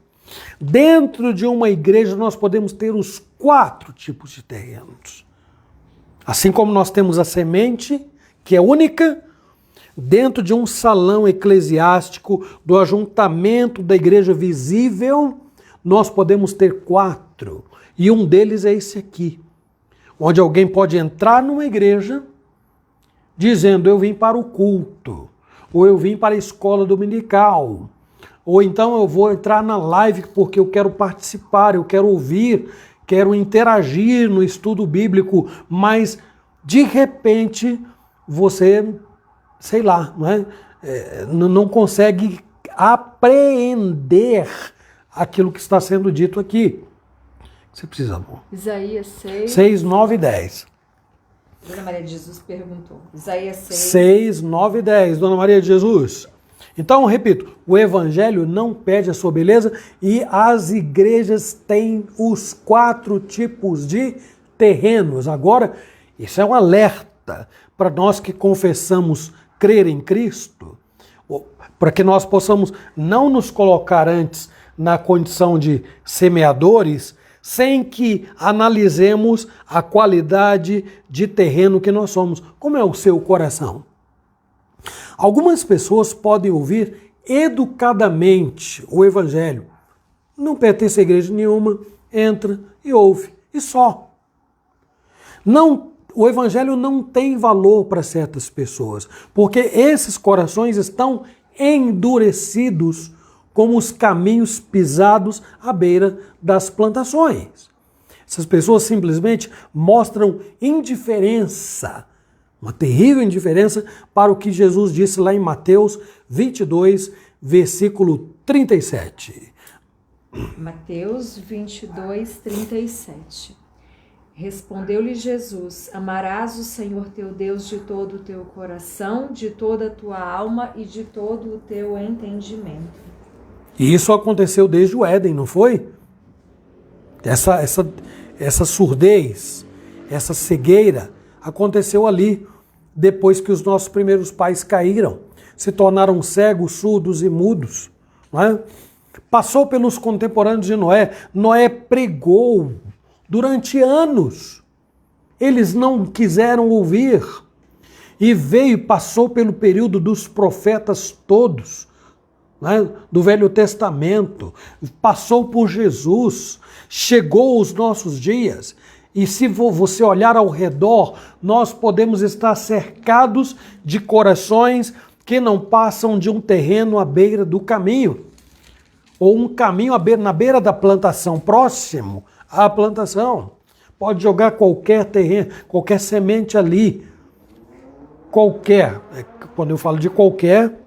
Dentro de uma igreja nós podemos ter os 4 tipos de terrenos. Assim como nós temos a semente, que é única, dentro de um salão eclesiástico, do ajuntamento da igreja visível, nós podemos ter 4. E um deles é esse aqui, onde alguém pode entrar numa igreja dizendo: eu vim para o culto, ou eu vim para a escola dominical, ou então eu vou entrar na live porque eu quero participar, eu quero ouvir, quero interagir no estudo bíblico, mas de repente você, sei lá, não consegue apreender aquilo que está sendo dito aqui. Você precisa, amor. Isaías 6, 9 e 10. Dona Maria de Jesus perguntou. Isaías 6, 9 e 10. Dona Maria de Jesus. Então, repito, o evangelho não perde a sua beleza e as igrejas têm os 4 tipos de terrenos. Agora, isso é um alerta para nós que confessamos crer em Cristo, para que nós possamos não nos colocar antes na condição de semeadores, sem que analisemos a qualidade de terreno que nós somos. Como é o seu coração? Algumas pessoas podem ouvir educadamente o evangelho. Não pertence a igreja nenhuma, entra e ouve, e só. O evangelho não tem valor para certas pessoas, porque esses corações estão endurecidos como os caminhos pisados à beira das plantações. Essas pessoas simplesmente mostram indiferença, uma terrível indiferença para o que Jesus disse lá em Mateus 22, versículo 37. Mateus 22, 37. Respondeu-lhe Jesus: amarás o Senhor teu Deus de todo o teu coração, de toda a tua alma e de todo o teu entendimento. E isso aconteceu desde o Éden, não foi? Essa surdez, essa cegueira aconteceu ali, depois que os nossos primeiros pais caíram, se tornaram cegos, surdos e mudos. Não é? Passou pelos contemporâneos de Noé. Noé pregou durante anos. Eles não quiseram ouvir. E passou pelo período dos profetas todos, né, do Velho Testamento, passou por Jesus, chegou aos nossos dias, e se você olhar ao redor, nós podemos estar cercados de corações que não passam de um terreno à beira do caminho, ou um caminho na beira da plantação, próximo à plantação. Pode jogar qualquer terreno, qualquer semente ali, qualquer, quando eu falo de qualquer,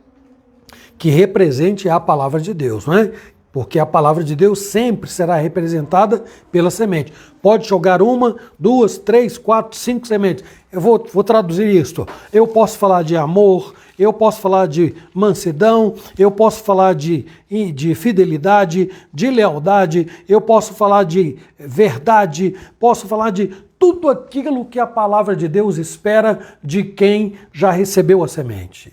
que represente a palavra de Deus, não é? Porque a palavra de Deus sempre será representada pela semente. Pode jogar 1, 2, 3, 4, 5 sementes. Eu vou traduzir isto. Eu posso falar de amor, eu posso falar de mansidão, eu posso falar de fidelidade, de lealdade, eu posso falar de verdade, posso falar de tudo aquilo que a palavra de Deus espera de quem já recebeu a semente.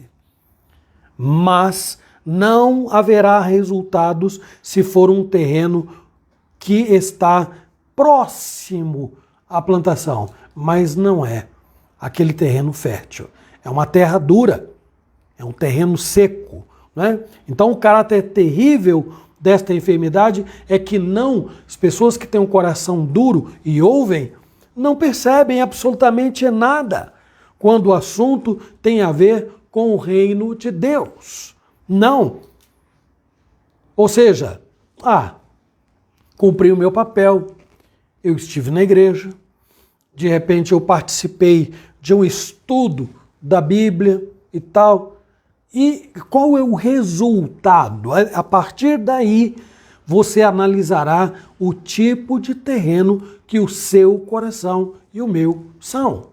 Mas não haverá resultados se for um terreno que está próximo à plantação, mas não é aquele terreno fértil. É uma terra dura, é um terreno seco, né? Então o caráter terrível desta enfermidade é que as pessoas que têm um coração duro e ouvem, não percebem absolutamente nada quando o assunto tem a ver com o reino de Deus. Não. Ou seja, cumpri o meu papel, eu estive na igreja, de repente eu participei de um estudo da Bíblia e tal, e qual é o resultado? A partir daí, você analisará o tipo de terreno que o seu coração e o meu são.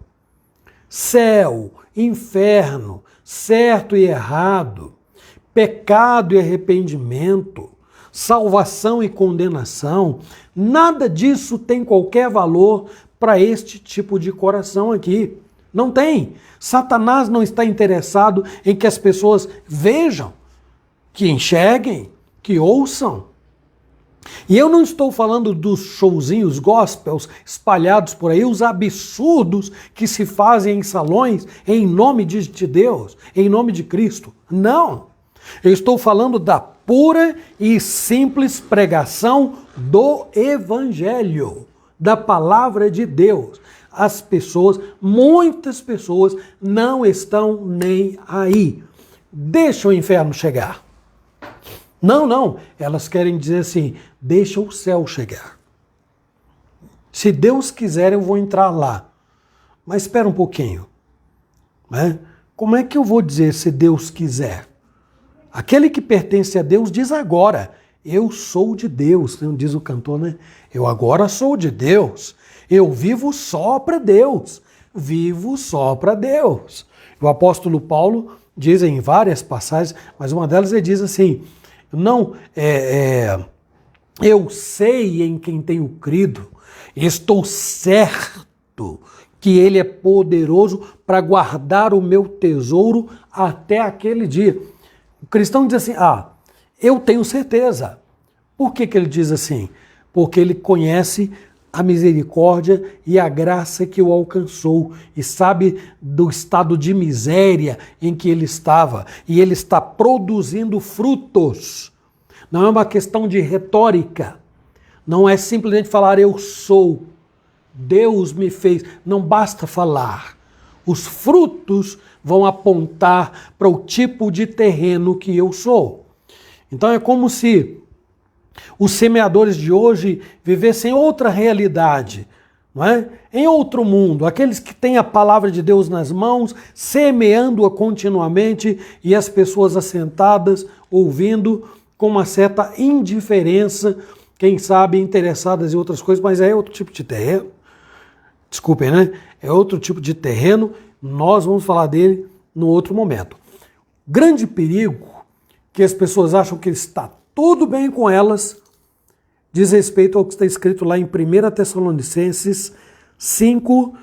Céu, inferno, certo e errado, pecado e arrependimento, salvação e condenação, nada disso tem qualquer valor para este tipo de coração aqui. Não tem. Satanás não está interessado em que as pessoas vejam, que enxerguem, que ouçam. E eu não estou falando dos showzinhos gospels espalhados por aí, os absurdos que se fazem em salões em nome de Deus, em nome de Cristo. Não. Eu estou falando da pura e simples pregação do Evangelho, da palavra de Deus. Muitas pessoas não estão nem aí. Deixa o inferno chegar. Não, elas querem dizer assim, deixa o céu chegar. Se Deus quiser, eu vou entrar lá. Mas espera um pouquinho. Né? Como é que eu vou dizer se Deus quiser? Aquele que pertence a Deus diz agora, eu sou de Deus. Não diz o cantor, né? Eu agora sou de Deus. Eu vivo só para Deus. Vivo só para Deus. O apóstolo Paulo diz em várias passagens, mas uma delas ele diz assim, eu sei em quem tenho crido, estou certo que ele é poderoso para guardar o meu tesouro até aquele dia. O cristão diz assim, eu tenho certeza. Por que ele diz assim? Porque ele conhece a misericórdia e a graça que o alcançou e sabe do estado de miséria em que ele estava e ele está produzindo frutos. Não é uma questão de retórica, não é simplesmente falar eu sou, Deus me fez, não basta falar. Os frutos vão apontar para o tipo de terreno que eu sou. Então é como se os semeadores de hoje vivessem outra realidade, não é? Em outro mundo, aqueles que têm a palavra de Deus nas mãos, semeando-a continuamente e as pessoas assentadas, ouvindo com uma certa indiferença, quem sabe interessadas em outras coisas, mas é outro tipo de terreno. Desculpem, né? É outro tipo de terreno, nós vamos falar dele no outro momento. Grande perigo que as pessoas acham que está tudo bem com elas, diz respeito ao que está escrito lá em 1 Tessalonicenses 5,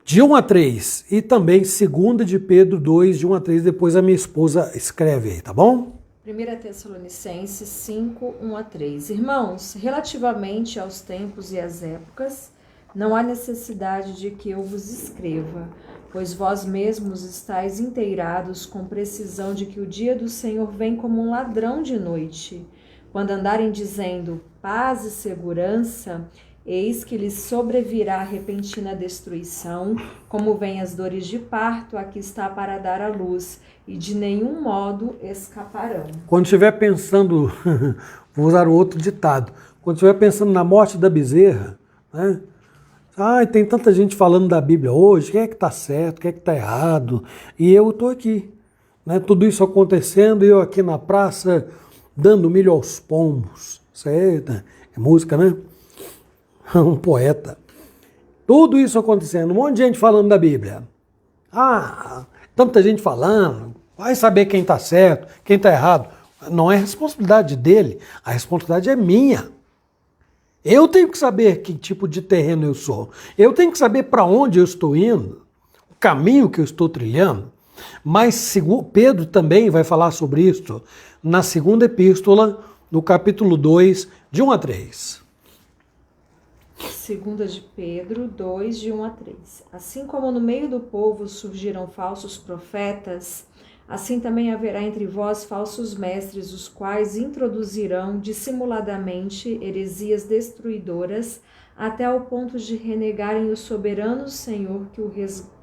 de 1 a 3, e também 2 de Pedro 2, de 1 a 3, depois a minha esposa escreve aí, tá bom? 1 Tessalonicenses 5, 1 a 3. Irmãos, relativamente aos tempos e às épocas, não há necessidade de que eu vos escreva, pois vós mesmos estáis inteirados com precisão de que o dia do Senhor vem como um ladrão de noite. Quando andarem dizendo paz e segurança, eis que lhes sobrevirá repentina destruição, como vêm as dores de parto, a que está para dar à luz, e de nenhum modo escaparão. Quando estiver pensando, vou usar outro ditado, quando estiver pensando na morte da bezerra, né? Ai, tem tanta gente falando da Bíblia hoje, quem é que está certo, quem é que está errado, e eu estou aqui, né? Tudo isso acontecendo, e eu aqui na praça, dando milho aos pombos, isso aí é música, né? Um poeta. Tudo isso acontecendo, um monte de gente falando da Bíblia. Ah, tanta gente falando, vai saber quem está certo, quem está errado. Não é responsabilidade dele, a responsabilidade é minha. Eu tenho que saber que tipo de terreno eu sou. Eu tenho que saber para onde eu estou indo, o caminho que eu estou trilhando. Mas Pedro também vai falar sobre isso na segunda epístola, no capítulo 2, de 1 a 3. 2 de Pedro 2, de 1 a 3. Assim como no meio do povo surgiram falsos profetas, assim também haverá entre vós falsos mestres, os quais introduzirão dissimuladamente heresias destruidoras, até ao ponto de renegarem o soberano Senhor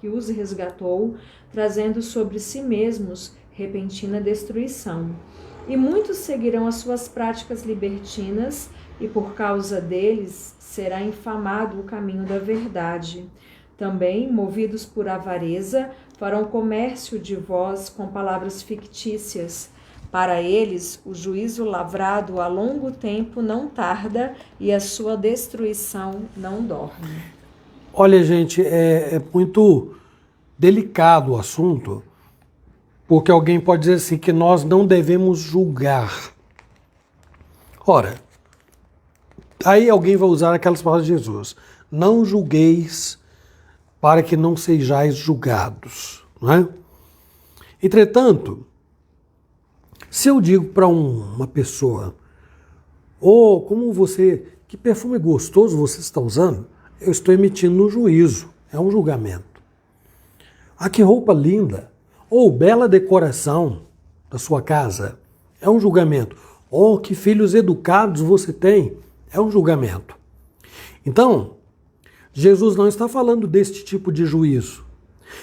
que os resgatou, trazendo sobre si mesmos repentina destruição. E muitos seguirão as suas práticas libertinas, e por causa deles será infamado o caminho da verdade. Também, movidos por avareza, farão comércio de vós com palavras fictícias. Para eles, o juízo lavrado a longo tempo não tarda e a sua destruição não dorme. Olha, gente, é muito delicado o assunto, porque alguém pode dizer assim que nós não devemos julgar. Ora, aí alguém vai usar aquelas palavras de Jesus: não julgueis para que não sejais julgados, não é? Entretanto, se eu digo para uma pessoa, que perfume gostoso você está usando, eu estou emitindo um juízo, é um julgamento. Ah, que roupa linda, ou bela decoração da sua casa, é um julgamento. Oh, que filhos educados você tem, é um julgamento. Então, Jesus não está falando deste tipo de juízo.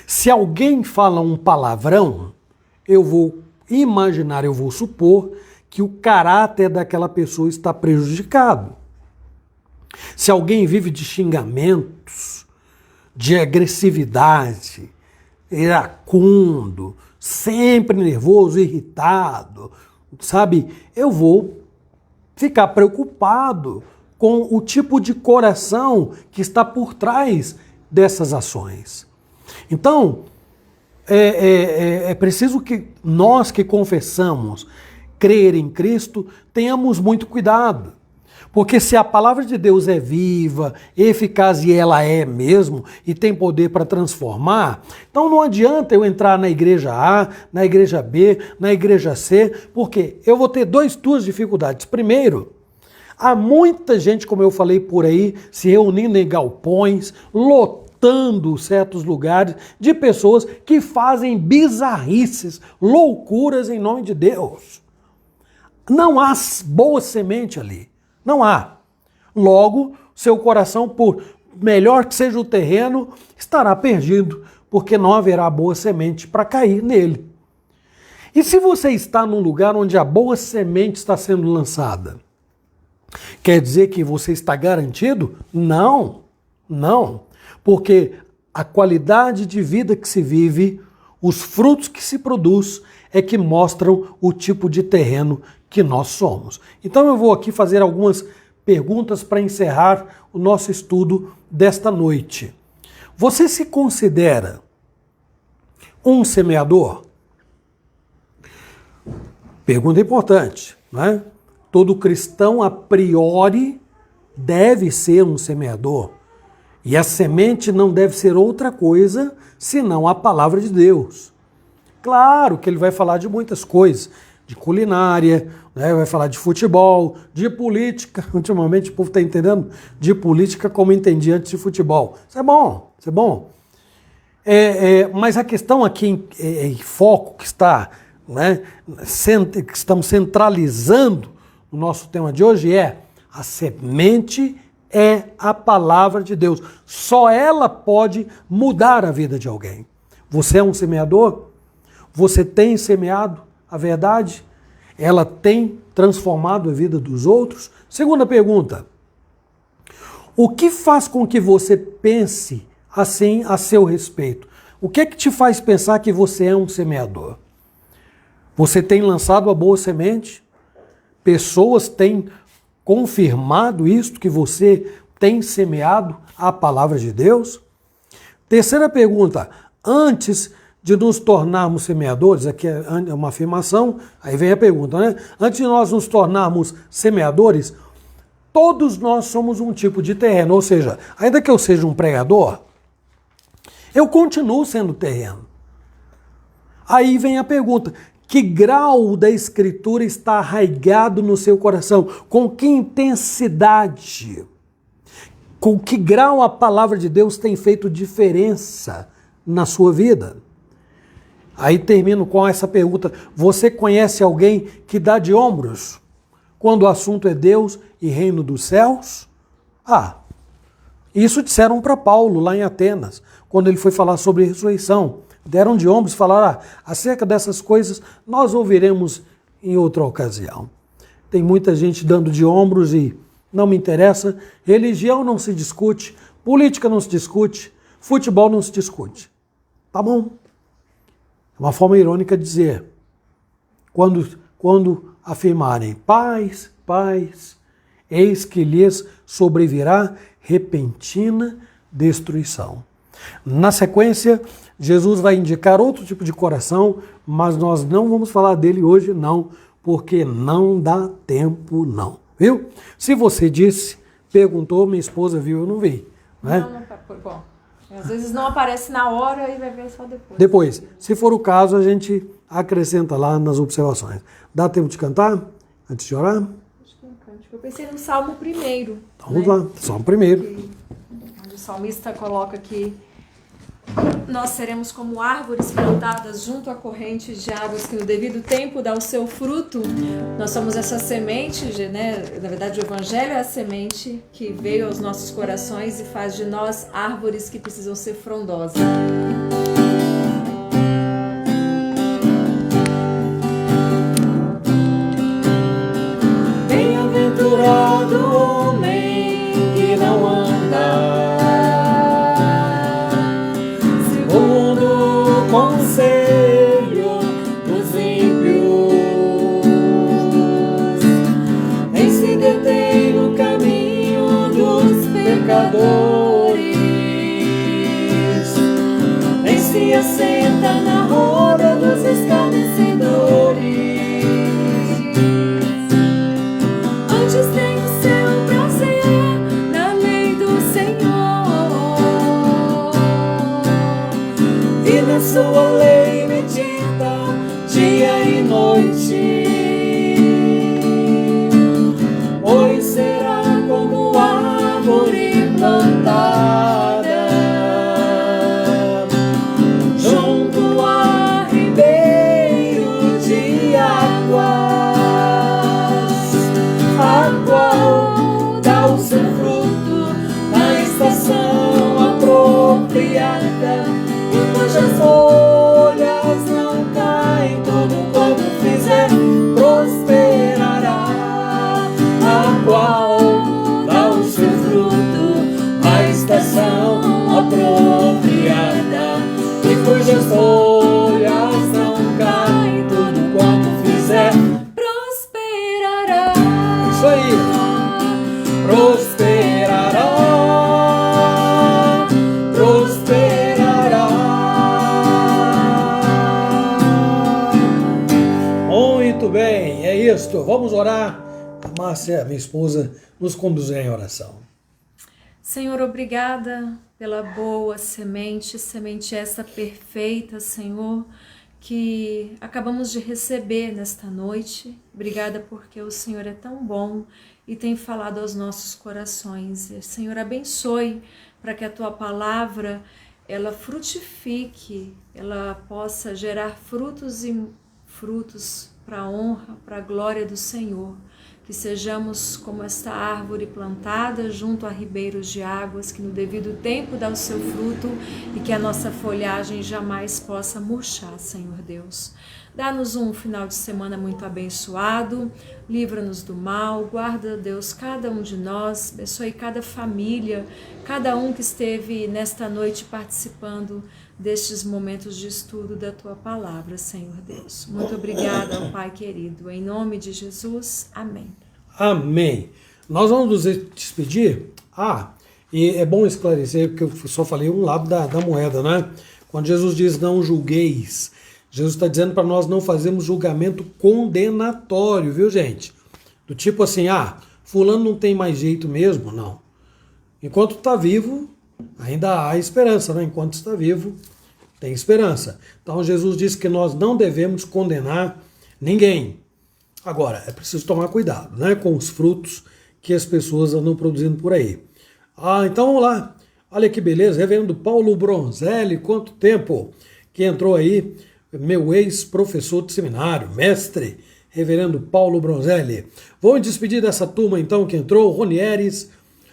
Se alguém fala um palavrão, eu vou imaginar, eu vou supor que o caráter daquela pessoa está prejudicado. Se alguém vive de xingamentos, de agressividade, iracundo, sempre nervoso, irritado, sabe? Eu vou ficar preocupado com o tipo de coração que está por trás dessas ações. Então, é preciso que nós que confessamos crer em Cristo tenhamos muito cuidado. Porque se a palavra de Deus é viva, eficaz, e ela é mesmo, e tem poder para transformar, então não adianta eu entrar na igreja A, na igreja B, na igreja C, porque eu vou ter duas dificuldades. Primeiro, há muita gente, como eu falei por aí, se reunindo em galpões, lotando certos lugares de pessoas que fazem bizarrices, loucuras em nome de Deus. Não há boa semente ali. Não há. Logo, seu coração, por melhor que seja o terreno, estará perdido, porque não haverá boa semente para cair nele. E se você está num lugar onde a boa semente está sendo lançada, quer dizer que você está garantido? Não, não. Porque a qualidade de vida que se vive, os frutos que se produz, é que mostram o tipo de terreno que nós somos. Então eu vou aqui fazer algumas perguntas para encerrar o nosso estudo desta noite. Você se considera um semeador? Pergunta importante, não é? Todo cristão, a priori, deve ser um semeador. E a semente não deve ser outra coisa senão a palavra de Deus. Claro que ele vai falar de muitas coisas, de culinária, né? Vai falar de futebol, de política. Ultimamente o povo está entendendo de política como entendia antes de futebol. Isso é bom, isso é bom. Mas a questão aqui em foco que está, né, que estamos centralizando o nosso tema de hoje é: a semente é a palavra de Deus. Só ela pode mudar a vida de alguém. Você é um semeador? Você tem semeado a verdade? Ela tem transformado a vida dos outros? Segunda pergunta: o que faz com que você pense assim a seu respeito? O que é que te faz pensar que você é um semeador? Você tem lançado a boa semente? Pessoas têm confirmado isto, que você tem semeado a palavra de Deus? Terceira pergunta: antes de nos tornarmos semeadores, aqui é uma afirmação, aí vem a pergunta, né? Antes de nós nos tornarmos semeadores, todos nós somos um tipo de terreno, ou seja, ainda que eu seja um pregador, eu continuo sendo terreno. Aí vem a pergunta: que grau da Escritura está arraigado no seu coração? Com que intensidade? Com que grau a palavra de Deus tem feito diferença na sua vida? Aí termino com essa pergunta: você conhece alguém que dá de ombros quando o assunto é Deus e reino dos céus? Isso disseram para Paulo lá em Atenas, quando ele foi falar sobre ressurreição. Deram de ombros e falaram: acerca dessas coisas nós ouviremos em outra ocasião. Tem muita gente dando de ombros e não me interessa. Religião não se discute, política não se discute, futebol não se discute. Tá bom? É uma forma irônica de dizer, quando afirmarem: paz, paz, eis que lhes sobrevirá repentina destruição. Na sequência, Jesus vai indicar outro tipo de coração, mas nós não vamos falar dele hoje não, porque não dá tempo não, viu? Se você disse, perguntou, minha esposa viu, eu não vi. Né? Não, bom, às vezes não aparece na hora e vai ver só depois. Depois, se for o caso, a gente acrescenta lá nas observações. Dá tempo de cantar, antes de orar? Acho que é um cântico. Eu pensei no Salmo 1º. Então, vamos lá, Salmo 1º. Onde o salmista coloca que nós seremos como árvores plantadas junto a correntes de águas que no devido tempo dá o seu fruto. Nós somos essa semente, né? Na verdade o Evangelho é a semente que veio aos nossos corações e faz de nós árvores que precisam ser frondosas. Bem-aventurado o homem que não anda conselho dos ímpios, nem se detém no caminho dos pecadores, nem se assenta na roda dos escarnecedores. Antes tem o seu prazer na lei do Senhor, e na sua lei medita dia e noite. Pois será como árvore plantada junto a ribeiro de águas, a qual dá o seu fruto na estação apropriada, e cujas folhas não caem, tudo quanto fizer prosperará, a qual dá o seu fruto na estação apropriada, e cujas folhas não caem, tudo quanto fizer prosperará. Isso aí. Prosperará, prosperará. Muito bem, é isto. Vamos orar a Márcia, minha esposa, nos conduzir em oração. Senhor, obrigada pela boa semente essa perfeita, Senhor, que acabamos de receber nesta noite. Obrigada porque o Senhor é tão bom e tem falado aos nossos corações. Senhor, abençoe para que a Tua palavra ela frutifique, ela possa gerar frutos para a honra, para a glória do Senhor. Que sejamos como esta árvore plantada junto a ribeiros de águas, que no devido tempo dá o seu fruto e que a nossa folhagem jamais possa murchar, Senhor Deus. Dá-nos um final de semana muito abençoado, livra-nos do mal, guarda, Deus, cada um de nós, abençoe cada família, cada um que esteve nesta noite participando destes momentos de estudo da Tua palavra, Senhor Deus. Muito obrigada, ó Pai querido. Em nome de Jesus, amém. Amém. Nós vamos nos despedir. E é bom esclarecer, porque eu só falei um lado da moeda, né? Quando Jesus diz não julgueis, Jesus está dizendo para nós não fazermos julgamento condenatório, viu, gente? Do tipo assim, fulano não tem mais jeito mesmo, não. Enquanto está vivo, ainda há esperança, né? Enquanto está vivo, tem esperança. Então Jesus disse que nós não devemos condenar ninguém. Agora, é preciso tomar cuidado, né? Com os frutos que as pessoas andam produzindo por aí. Então vamos lá. Olha que beleza, reverendo Paulo Bronzelli, quanto tempo que entrou aí, meu ex-professor de seminário, mestre, reverendo Paulo Bronzelli. Vou despedir dessa turma então que entrou, Ronieres,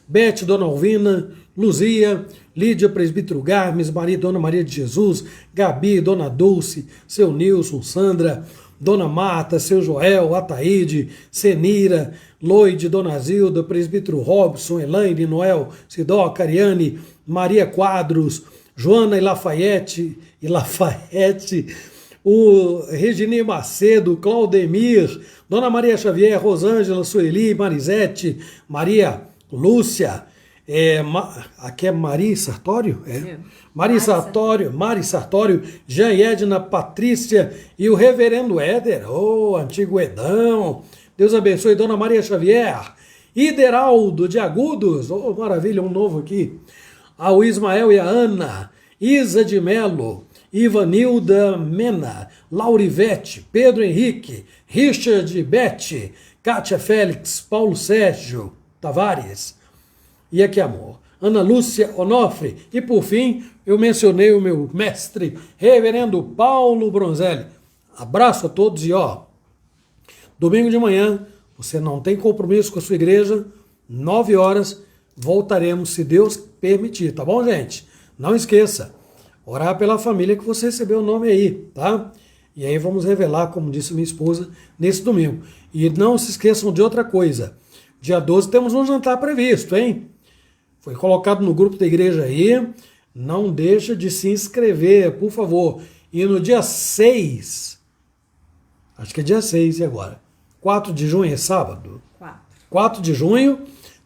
Beth, Dona Alvina, Luzia, Lídia, Presbítero Garmes, Maria, Dona Maria de Jesus, Gabi, Dona Dulce, seu Nilson, Sandra, Dona Marta, seu Joel, Ataíde, Senira, Loide, Dona Zilda, Presbítero Robson, Elaine, Noel, Sidó, Cariane, Maria Quadros, Joana e Lafayette, o Regine Macedo, Claudemir, Dona Maria Xavier, Rosângela, Sueli, Marisete, Maria Lúcia, aqui é Mari Sartório? Mari Sartório, Jean Edna, Patrícia e o reverendo Éder, antigo Edão, Deus abençoe, Dona Maria Xavier, Ideraldo de Agudos, maravilha, um novo aqui, ao Ismael e a Ana, Isa de Melo, Ivanilda Mena, Laurivete, Pedro Henrique, Richard Bete, Kátia Félix, Paulo Sérgio Tavares, e aqui amor, Ana Lúcia Onofre, e por fim eu mencionei o meu mestre, reverendo Paulo Bronzelli. Abraço a todos e domingo de manhã, você não tem compromisso com a sua igreja, 9 horas, voltaremos se Deus permitir, tá bom, gente? Não esqueça, orar pela família que você recebeu o nome aí, tá? E aí vamos revelar, como disse minha esposa, nesse domingo. E não se esqueçam de outra coisa, dia 12 temos um jantar previsto, hein? Foi colocado no grupo da igreja aí, não deixa de se inscrever, por favor. E no dia 6, acho que é dia 6 e agora, 4 de junho é sábado? 4 de junho,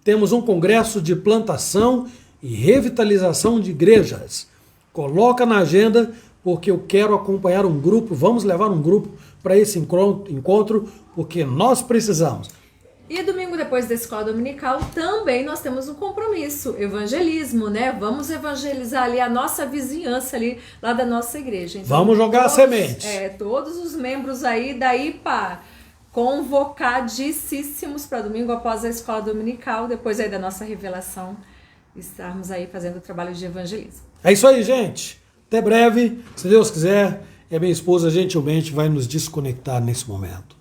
temos um congresso de plantação e revitalização de igrejas. Coloca na agenda, porque eu quero acompanhar um grupo, vamos levar um grupo para esse encontro, porque nós precisamos. E domingo depois da escola dominical também nós temos um compromisso, evangelismo, né? Vamos evangelizar ali a nossa vizinhança ali, lá da nossa igreja. Então, vamos jogar a semente. Todos os membros aí da IPA convocadíssimos para domingo após a escola dominical, depois aí da nossa revelação, estarmos aí fazendo o trabalho de evangelismo. É isso aí, gente. Até breve, se Deus quiser, e a minha esposa gentilmente vai nos desconectar nesse momento.